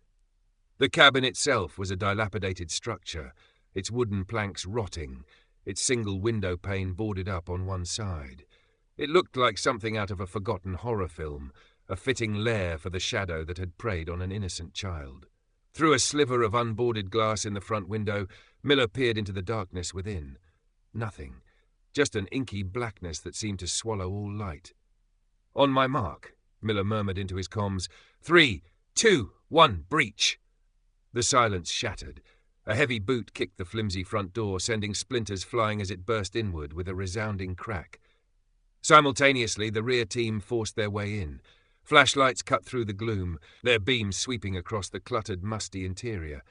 The cabin itself was a dilapidated structure, its wooden planks rotting, its single window pane boarded up on one side. It looked like something out of a forgotten horror film, a fitting lair for the shadow that had preyed on an innocent child. Through a sliver of unboarded glass in the front window, Miller peered into the darkness within. Nothing. Just an inky blackness that seemed to swallow all light. "On my mark," Miller murmured into his comms. 3, 2, 1, breach." The silence shattered. A heavy boot kicked the flimsy front door, sending splinters flying as it burst inward with a resounding crack. Simultaneously, the rear team forced their way in. Flashlights cut through the gloom, their beams sweeping across the cluttered, musty interior.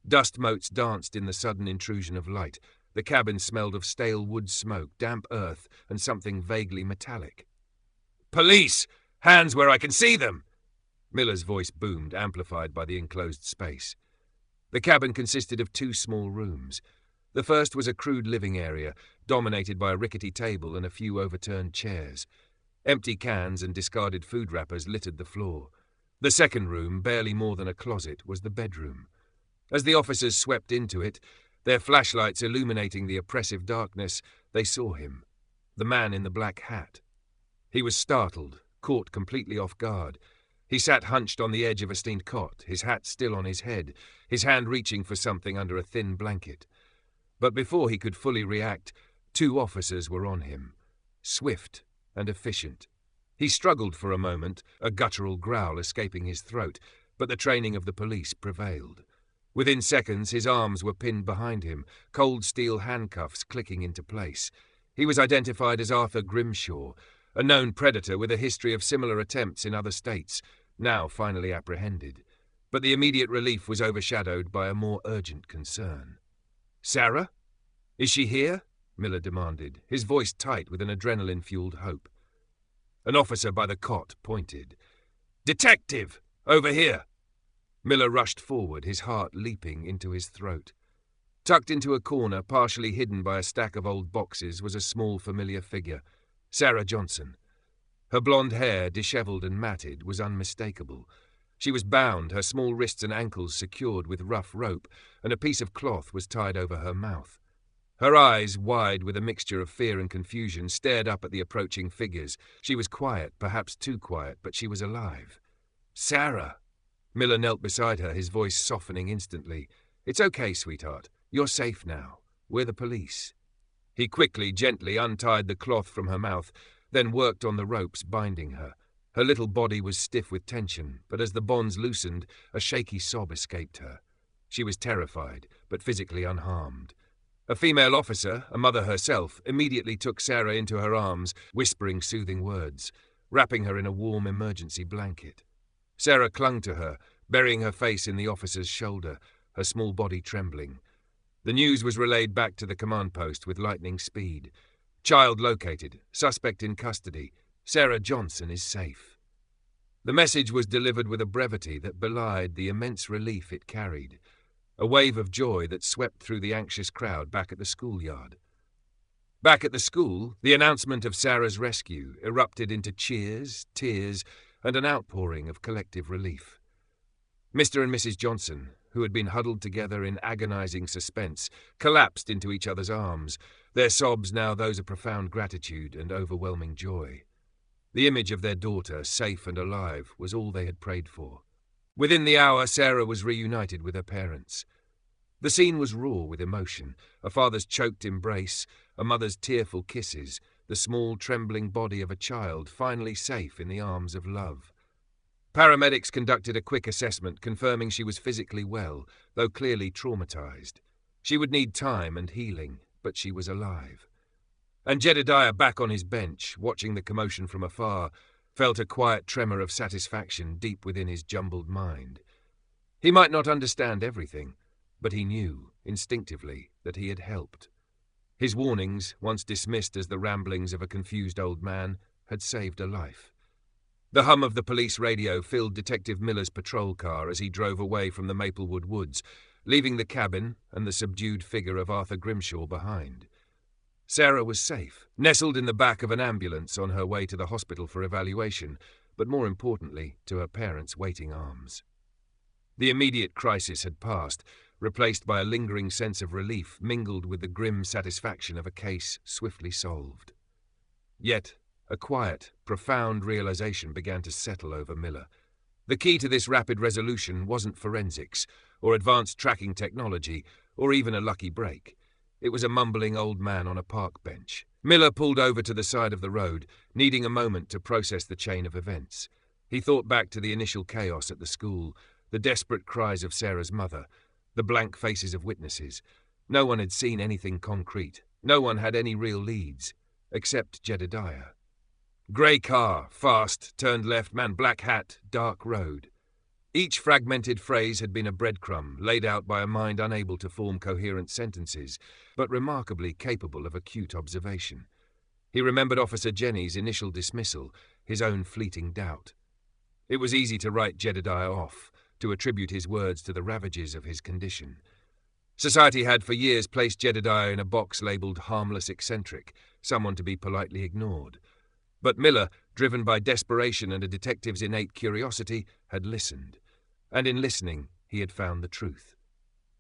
Dust motes danced in the sudden intrusion of light. The cabin smelled of stale wood smoke, damp earth, and something vaguely metallic. "Police! Hands where I can see them!" Miller's voice boomed, amplified by the enclosed space. The cabin consisted of 2 small rooms. The first was a crude living area, dominated by a rickety table and a few overturned chairs. Empty cans and discarded food wrappers littered the floor. The second room, barely more than a closet, was the bedroom. As the officers swept into it, their flashlights illuminating the oppressive darkness, they saw him, the man in the black hat. He was startled, caught completely off guard. He sat hunched on the edge of a steamed cot, his hat still on his head, his hand reaching for something under a thin blanket. But before he could fully react, 2 officers were on him, swift and efficient. He struggled for a moment, a guttural growl escaping his throat, but the training of the police prevailed. Within seconds, his arms were pinned behind him, cold steel handcuffs clicking into place. He was identified as Arthur Grimshaw, a known predator with a history of similar attempts in other states, now finally apprehended. But the immediate relief was overshadowed by a more urgent concern. "Sarah? Is she here?" Miller demanded, his voice tight with an adrenaline-fueled hope. An officer by the cot pointed. "Detective! Over here!" Miller rushed forward, his heart leaping into his throat. Tucked into a corner, partially hidden by a stack of old boxes, was a small, familiar figure, Sarah Johnson. Her blonde hair, dishevelled and matted, was unmistakable. She was bound, her small wrists and ankles secured with rough rope, and a piece of cloth was tied over her mouth. Her eyes, wide with a mixture of fear and confusion, stared up at the approaching figures. She was quiet, perhaps too quiet, but she was alive. "Sarah!" Miller knelt beside her, his voice softening instantly. "It's okay, sweetheart. You're safe now. We're the police." He quickly, gently untied the cloth from her mouth, then worked on the ropes binding her. Her little body was stiff with tension, but as the bonds loosened, a shaky sob escaped her. She was terrified, but physically unharmed. A female officer, a mother herself, immediately took Sarah into her arms, whispering soothing words, wrapping her in a warm emergency blanket. Sarah clung to her, burying her face in the officer's shoulder, her small body trembling. The news was relayed back to the command post with lightning speed. "Child located. Suspect in custody. Sarah Johnson is safe." The message was delivered with a brevity that belied the immense relief it carried, a wave of joy that swept through the anxious crowd back at the schoolyard. Back at the school, the announcement of Sarah's rescue erupted into cheers, tears, and an outpouring of collective relief. Mr. and Mrs. Johnson, who had been huddled together in agonizing suspense, collapsed into each other's arms, their sobs now those of profound gratitude and overwhelming joy. The image of their daughter, safe and alive, was all they had prayed for. Within the hour, Sarah was reunited with her parents. The scene was raw with emotion, a father's choked embrace, a mother's tearful kisses, the small, trembling body of a child finally safe in the arms of love. Paramedics conducted a quick assessment, confirming she was physically well, though clearly traumatized. She would need time and healing, but she was alive. And Jedediah, back on his bench, watching the commotion from afar, felt a quiet tremor of satisfaction deep within his jumbled mind. He might not understand everything, but he knew, instinctively, that he had helped. His warnings, once dismissed as the ramblings of a confused old man, had saved a life. The hum of the police radio filled Detective Miller's patrol car as he drove away from the Maplewood woods, leaving the cabin and the subdued figure of Arthur Grimshaw behind. Sarah was safe, nestled in the back of an ambulance on her way to the hospital for evaluation, but more importantly, to her parents' waiting arms. The immediate crisis had passed, replaced by a lingering sense of relief mingled with the grim satisfaction of a case swiftly solved. Yet, a quiet, profound realization began to settle over Miller. The key to this rapid resolution wasn't forensics, or advanced tracking technology, or even a lucky break. It was a mumbling old man on a park bench. Miller pulled over to the side of the road, needing a moment to process the chain of events. He thought back to the initial chaos at the school, the desperate cries of Sarah's mother, the blank faces of witnesses. No one had seen anything concrete. No one had any real leads, except Jedediah. Grey car, fast, turned left, man, black hat, dark road. Each fragmented phrase had been a breadcrumb laid out by a mind unable to form coherent sentences, but remarkably capable of acute observation. He remembered Officer Jenny's initial dismissal, his own fleeting doubt. It was easy to write Jedediah off, to attribute his words to the ravages of his condition. Society had for years placed Jedediah in a box labelled harmless eccentric, someone to be politely ignored. But Miller, driven by desperation and a detective's innate curiosity, had listened. And in listening, he had found the truth.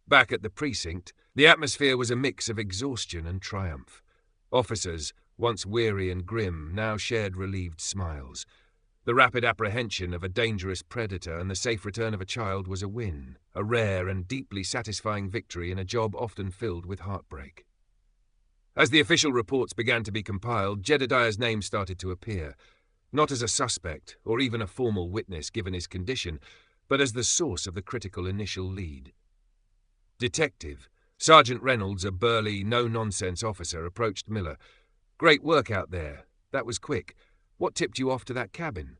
Back at the precinct, the atmosphere was a mix of exhaustion and triumph. Officers, once weary and grim, now shared relieved smiles. The rapid apprehension of a dangerous predator and the safe return of a child was a win, a rare and deeply satisfying victory in a job often filled with heartbreak. As the official reports began to be compiled, Jedediah's name started to appear, not as a suspect or even a formal witness given his condition, but as the source of the critical initial lead. Detective Sergeant Reynolds, a burly, no-nonsense officer, approached Miller. "Great work out there. That was quick. What tipped you off to that cabin?"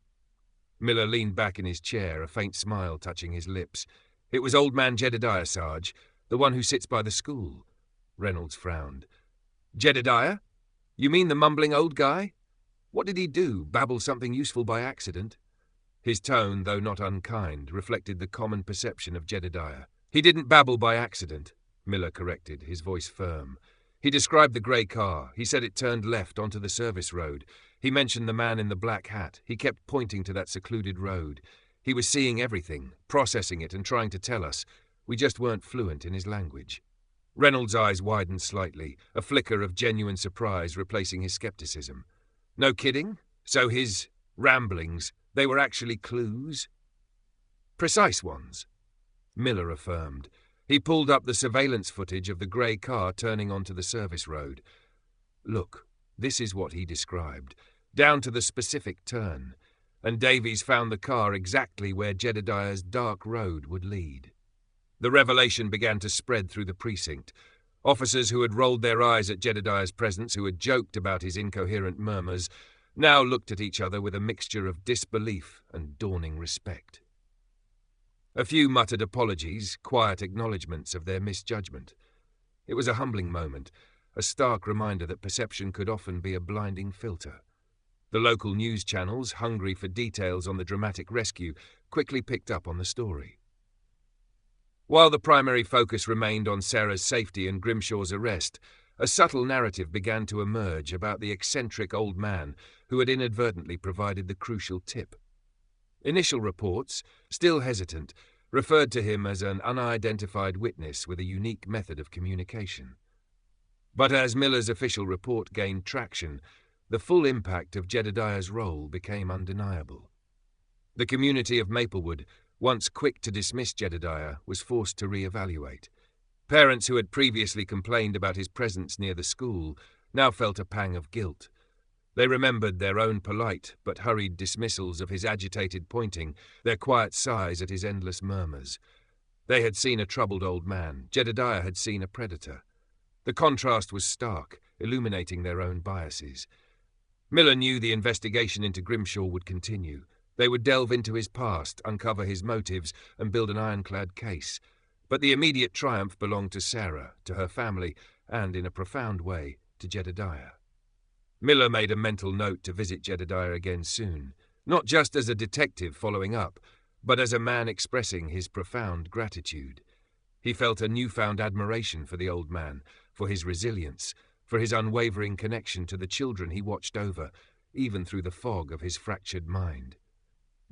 Miller leaned back in his chair, a faint smile touching his lips. "It was old man Jedediah, Sarge, the one who sits by the school." Reynolds frowned. "Jedediah? You mean the mumbling old guy? What did he do, babble something useful by accident?" His tone, though not unkind, reflected the common perception of Jedediah. "He didn't babble by accident," Miller corrected, his voice firm. "He described the grey car. He said it turned left onto the service road. He mentioned the man in the black hat. He kept pointing to that secluded road. He was seeing everything, processing it and trying to tell us. We just weren't fluent in his language." Reynolds' eyes widened slightly, a flicker of genuine surprise replacing his skepticism. "No kidding? So his ramblings, they were actually clues?" "Precise ones," Miller affirmed. He pulled up the surveillance footage of the grey car turning onto the service road. "Look, this is what he described, down to the specific turn, and Davies found the car exactly where Jedediah's dark road would lead." The revelation began to spread through the precinct. Officers who had rolled their eyes at Jedediah's presence, who had joked about his incoherent murmurs, now looked at each other with a mixture of disbelief and dawning respect. A few muttered apologies, quiet acknowledgements of their misjudgment. It was a humbling moment, a stark reminder that perception could often be a blinding filter. The local news channels, hungry for details on the dramatic rescue, quickly picked up on the story. While the primary focus remained on Sarah's safety and Grimshaw's arrest, a subtle narrative began to emerge about the eccentric old man who had inadvertently provided the crucial tip. Initial reports, still hesitant, referred to him as an unidentified witness with a unique method of communication. But as Miller's official report gained traction, the full impact of Jedediah's role became undeniable. The community of Maplewood, once quick to dismiss Jedediah, was forced to re-evaluate. Parents who had previously complained about his presence near the school now felt a pang of guilt. They remembered their own polite but hurried dismissals of his agitated pointing, their quiet sighs at his endless murmurs. They had seen a troubled old man. Jedediah had seen a predator. The contrast was stark, illuminating their own biases. Miller knew the investigation into Grimshaw would continue. They would delve into his past, uncover his motives, and build an ironclad case. But the immediate triumph belonged to Sarah, to her family, and, in a profound way, to Jedediah. Miller made a mental note to visit Jedediah again soon, not just as a detective following up, but as a man expressing his profound gratitude. He felt a newfound admiration for the old man, for his resilience, for his unwavering connection to the children he watched over, even through the fog of his fractured mind.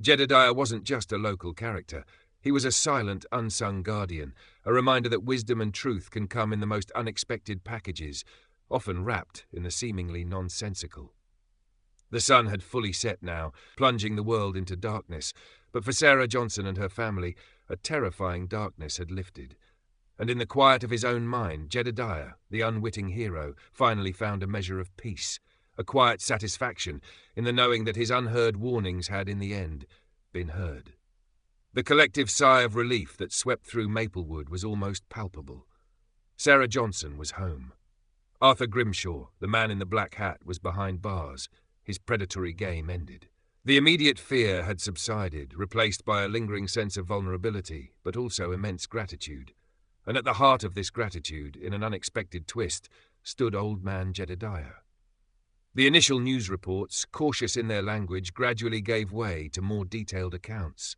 Jedediah wasn't just a local character. He was a silent, unsung guardian, a reminder that wisdom and truth can come in the most unexpected packages, often wrapped in the seemingly nonsensical. The sun had fully set now, plunging the world into darkness, but for Sarah Johnson and her family, a terrifying darkness had lifted. And in the quiet of his own mind, Jedediah, the unwitting hero, finally found a measure of peace, a quiet satisfaction in the knowing that his unheard warnings had, in the end, been heard. The collective sigh of relief that swept through Maplewood was almost palpable. Sarah Johnson was home. Arthur Grimshaw, the man in the black hat, was behind bars, his predatory game ended. The immediate fear had subsided, replaced by a lingering sense of vulnerability, but also immense gratitude. And at the heart of this gratitude, in an unexpected twist, stood old man Jedediah. The initial news reports, cautious in their language, gradually gave way to more detailed accounts.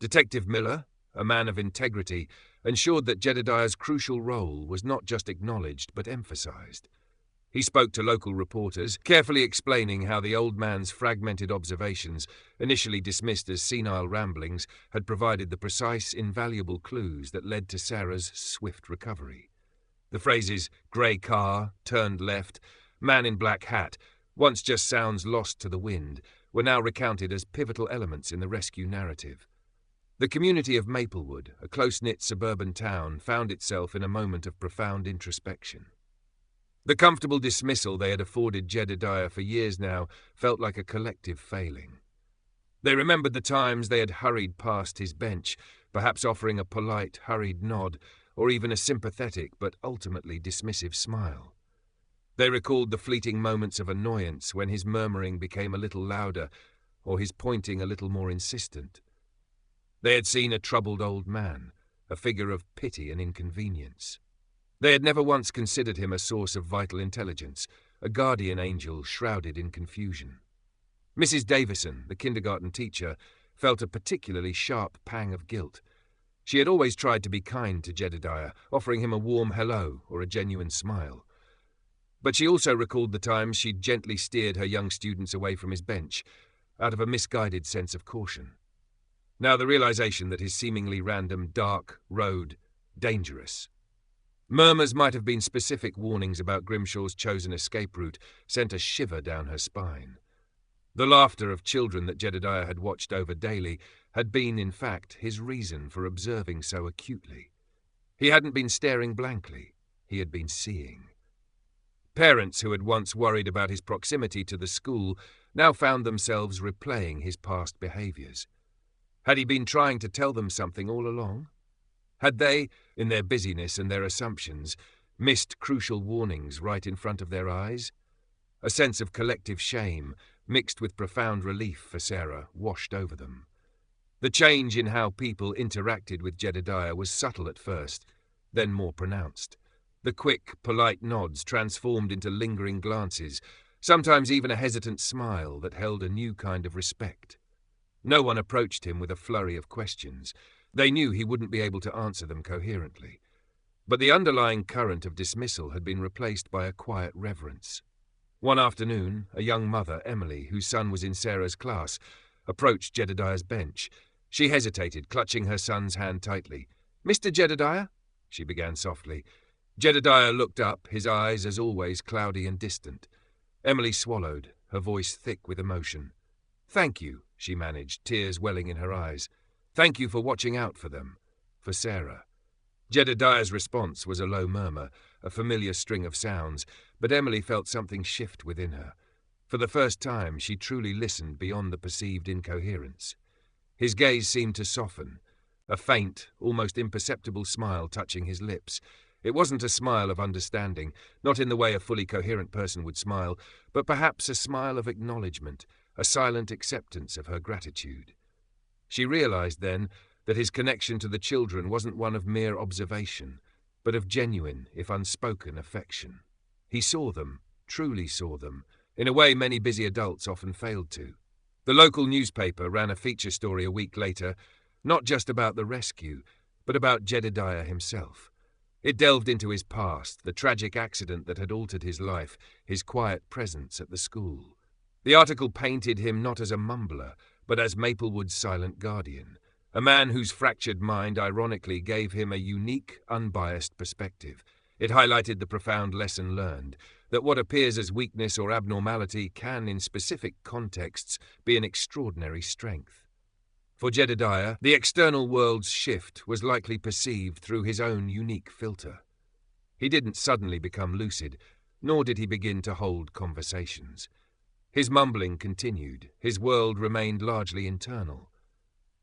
Detective Miller, a man of integrity, ensured that Jedediah's crucial role was not just acknowledged but emphasized. He spoke to local reporters, carefully explaining how the old man's fragmented observations, initially dismissed as senile ramblings, had provided the precise, invaluable clues that led to Sarah's swift recovery. The phrases grey car, turned left, man in black hat, once just sounds lost to the wind, were now recounted as pivotal elements in the rescue narrative. The community of Maplewood, a close-knit suburban town, found itself in a moment of profound introspection. The comfortable dismissal they had afforded Jedediah for years now felt like a collective failing. They remembered the times they had hurried past his bench, perhaps offering a polite, hurried nod, or even a sympathetic but ultimately dismissive smile. They recalled the fleeting moments of annoyance when his murmuring became a little louder, or his pointing a little more insistent. They had seen a troubled old man, a figure of pity and inconvenience. They had never once considered him a source of vital intelligence, a guardian angel shrouded in confusion. Mrs. Davison, the kindergarten teacher, felt a particularly sharp pang of guilt. She had always tried to be kind to Jedediah, offering him a warm hello or a genuine smile. But she also recalled the times she'd gently steered her young students away from his bench, out of a misguided sense of caution. Now the realization that his seemingly random, dark road, dangerous. Murmurs might have been specific warnings about Grimshaw's chosen escape route, sent a shiver down her spine. The laughter of children that Jedediah had watched over daily had been, in fact, his reason for observing so acutely. He hadn't been staring blankly, he had been seeing. Parents who had once worried about his proximity to the school now found themselves replaying his past behaviors. Had he been trying to tell them something all along? Had they, in their busyness and their assumptions, missed crucial warnings right in front of their eyes? A sense of collective shame, mixed with profound relief for Sarah, washed over them. The change in how people interacted with Jedediah was subtle at first, then more pronounced. The quick, polite nods transformed into lingering glances, sometimes even a hesitant smile that held a new kind of respect. No one approached him with a flurry of questions. They knew he wouldn't be able to answer them coherently. But the underlying current of dismissal had been replaced by a quiet reverence. One afternoon, a young mother, Emily, whose son was in Sarah's class, approached Jedediah's bench. She hesitated, clutching her son's hand tightly. "Mr. Jedediah?" she began softly. Jedediah looked up, his eyes, as always, cloudy and distant. Emily swallowed, her voice thick with emotion. "Thank you," she managed, tears welling in her eyes. "Thank you for watching out for them. For Sarah." Jedediah's response was a low murmur, a familiar string of sounds, but Emily felt something shift within her. For the first time, she truly listened beyond the perceived incoherence. His gaze seemed to soften, a faint, almost imperceptible smile touching his lips. It wasn't a smile of understanding, not in the way a fully coherent person would smile, but perhaps a smile of acknowledgement, a silent acceptance of her gratitude. She realized then that his connection to the children wasn't one of mere observation, but of genuine, if unspoken, affection. He saw them, truly saw them, in a way many busy adults often failed to. The local newspaper ran a feature story a week later, not just about the rescue, but about Jedediah himself. It delved into his past, the tragic accident that had altered his life, his quiet presence at the school. The article painted him not as a mumbler, but as Maplewood's silent guardian, a man whose fractured mind ironically gave him a unique, unbiased perspective. It highlighted the profound lesson learned, that what appears as weakness or abnormality can, in specific contexts, be an extraordinary strength. For Jedediah, the external world's shift was likely perceived through his own unique filter. He didn't suddenly become lucid, nor did he begin to hold conversations. His mumbling continued, his world remained largely internal.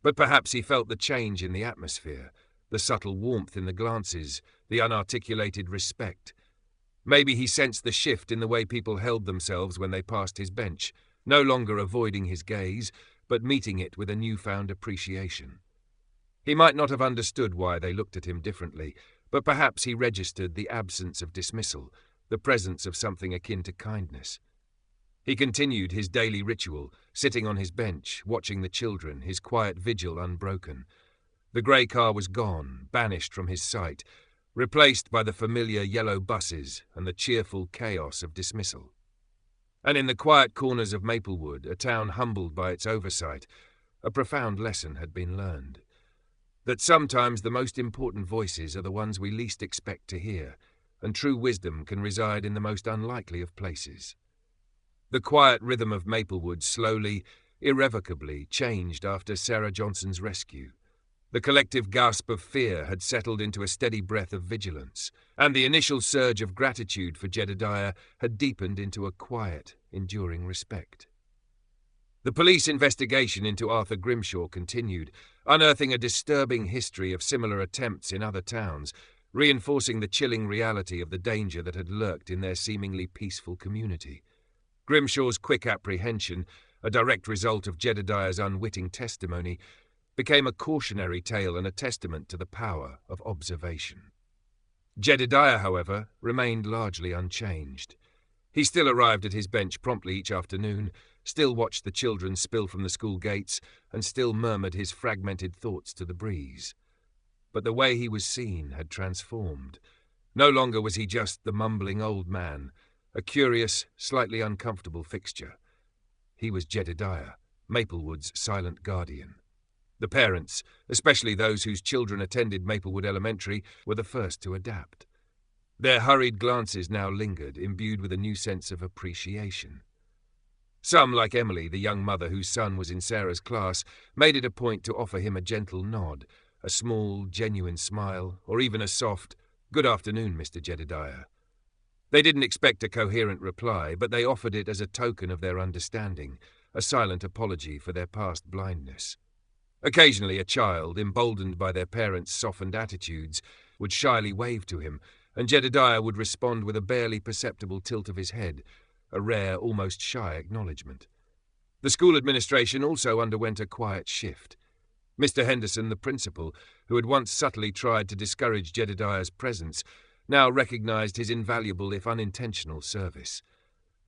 But perhaps he felt the change in the atmosphere, the subtle warmth in the glances, the unarticulated respect. Maybe he sensed the shift in the way people held themselves when they passed his bench, no longer avoiding his gaze, but meeting it with a newfound appreciation. He might not have understood why they looked at him differently, but perhaps he registered the absence of dismissal, the presence of something akin to kindness. He continued his daily ritual, sitting on his bench, watching the children, his quiet vigil unbroken. The grey car was gone, banished from his sight, replaced by the familiar yellow buses and the cheerful chaos of dismissal. And in the quiet corners of Maplewood, a town humbled by its oversight, a profound lesson had been learned. That sometimes the most important voices are the ones we least expect to hear, and true wisdom can reside in the most unlikely of places. The quiet rhythm of Maplewood slowly, irrevocably changed after Sarah Johnson's rescue. The collective gasp of fear had settled into a steady breath of vigilance, and the initial surge of gratitude for Jedediah had deepened into a quiet, enduring respect. The police investigation into Arthur Grimshaw continued, unearthing a disturbing history of similar attempts in other towns, reinforcing the chilling reality of the danger that had lurked in their seemingly peaceful community. Grimshaw's quick apprehension, a direct result of Jedediah's unwitting testimony, became a cautionary tale and a testament to the power of observation. Jedediah, however, remained largely unchanged. He still arrived at his bench promptly each afternoon, still watched the children spill from the school gates, and still murmured his fragmented thoughts to the breeze. But the way he was seen had transformed. No longer was he just the mumbling old man, a curious, slightly uncomfortable fixture. He was Jedediah, Maplewood's silent guardian. The parents, especially those whose children attended Maplewood Elementary, were the first to adapt. Their hurried glances now lingered, imbued with a new sense of appreciation. Some, like Emily, the young mother whose son was in Sarah's class, made it a point to offer him a gentle nod, a small, genuine smile, or even a soft, "Good afternoon, Mr. Jedediah." They didn't expect a coherent reply, but they offered it as a token of their understanding, a silent apology for their past blindness. Occasionally a child, emboldened by their parents' softened attitudes, would shyly wave to him, and Jedediah would respond with a barely perceptible tilt of his head, a rare, almost shy acknowledgement. The school administration also underwent a quiet shift. Mr. Henderson, the principal, who had once subtly tried to discourage Jedediah's presence, now recognized his invaluable if unintentional service.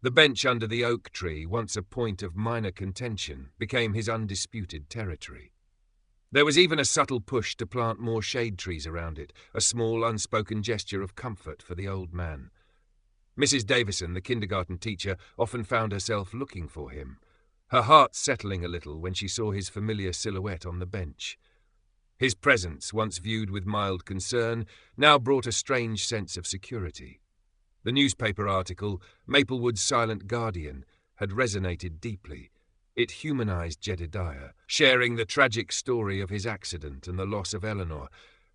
The bench under the oak tree, once a point of minor contention, became his undisputed territory. There was even a subtle push to plant more shade trees around it, a small, unspoken gesture of comfort for the old man. Mrs. Davison, the kindergarten teacher, often found herself looking for him. her heart settling a little when she saw his familiar silhouette on the bench. His presence, once viewed with mild concern, now brought a strange sense of security. The newspaper article, Maplewood's Silent Guardian, had resonated deeply. It humanized Jedediah, sharing the tragic story of his accident and the loss of Eleanor,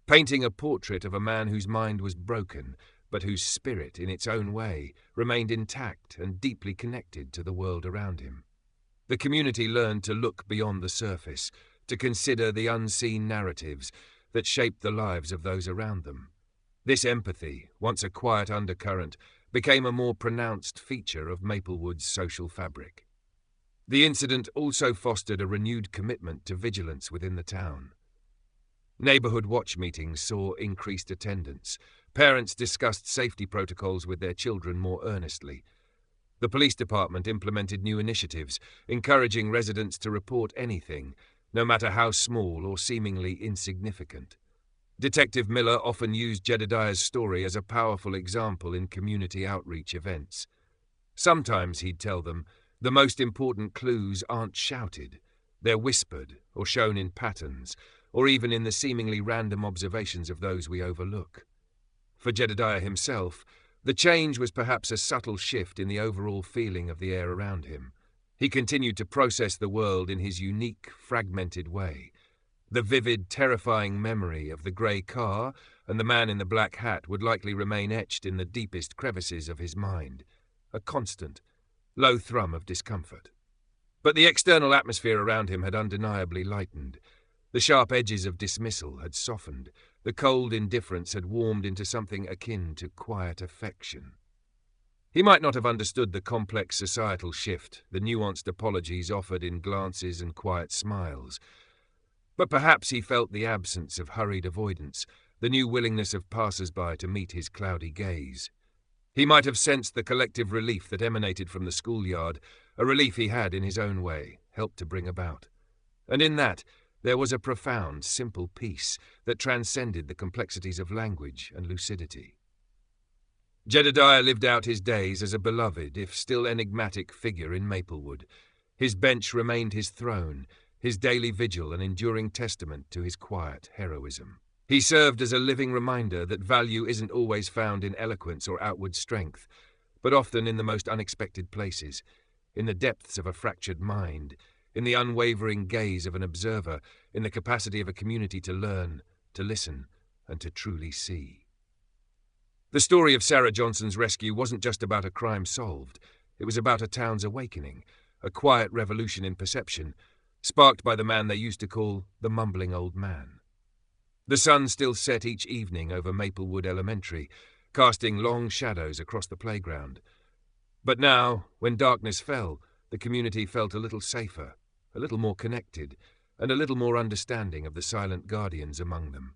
painting a portrait of a man whose mind was broken, but whose spirit, in its own way, remained intact and deeply connected to the world around him. The community learned to look beyond the surface, to consider the unseen narratives that shaped the lives of those around them. This empathy, once a quiet undercurrent, became a more pronounced feature of Maplewood's social fabric. The incident also fostered a renewed commitment to vigilance within the town. Neighborhood watch meetings saw increased attendance. Parents discussed safety protocols with their children more earnestly. The police department implemented new initiatives, encouraging residents to report anything, no matter how small or seemingly insignificant. Detective Miller often used Jedediah's story as a powerful example in community outreach events. Sometimes, he'd tell them, the most important clues aren't shouted. They're whispered or shown in patterns, or even in the seemingly random observations of those we overlook. For Jedediah himself, the change was perhaps a subtle shift in the overall feeling of the air around him. He continued to process the world in his unique, fragmented way. The vivid, terrifying memory of the grey car and the man in the black hat would likely remain etched in the deepest crevices of his mind, a constant, low thrum of discomfort. But the external atmosphere around him had undeniably lightened. The sharp edges of dismissal had softened. The cold indifference had warmed into something akin to quiet affection. He might not have understood the complex societal shift, the nuanced apologies offered in glances and quiet smiles. But perhaps he felt the absence of hurried avoidance, the new willingness of passers-by to meet his cloudy gaze. He might have sensed the collective relief that emanated from the schoolyard, a relief he had, in his own way, helped to bring about. And in that, there was a profound, simple peace that transcended the complexities of language and lucidity. Jedediah lived out his days as a beloved, if still enigmatic, figure in Maplewood. His bench remained his throne, his daily vigil an enduring testament to his quiet heroism. He served as a living reminder that value isn't always found in eloquence or outward strength, but often in the most unexpected places, in the depths of a fractured mind, in the unwavering gaze of an observer, in the capacity of a community to learn, to listen, and to truly see. The story of Sarah Johnson's rescue wasn't just about a crime solved. It was about a town's awakening, a quiet revolution in perception, sparked by the man they used to call the mumbling old man. The sun still set each evening over Maplewood Elementary, casting long shadows across the playground. But now, when darkness fell, the community felt a little safer, a little more connected, and a little more understanding of the silent guardians among them.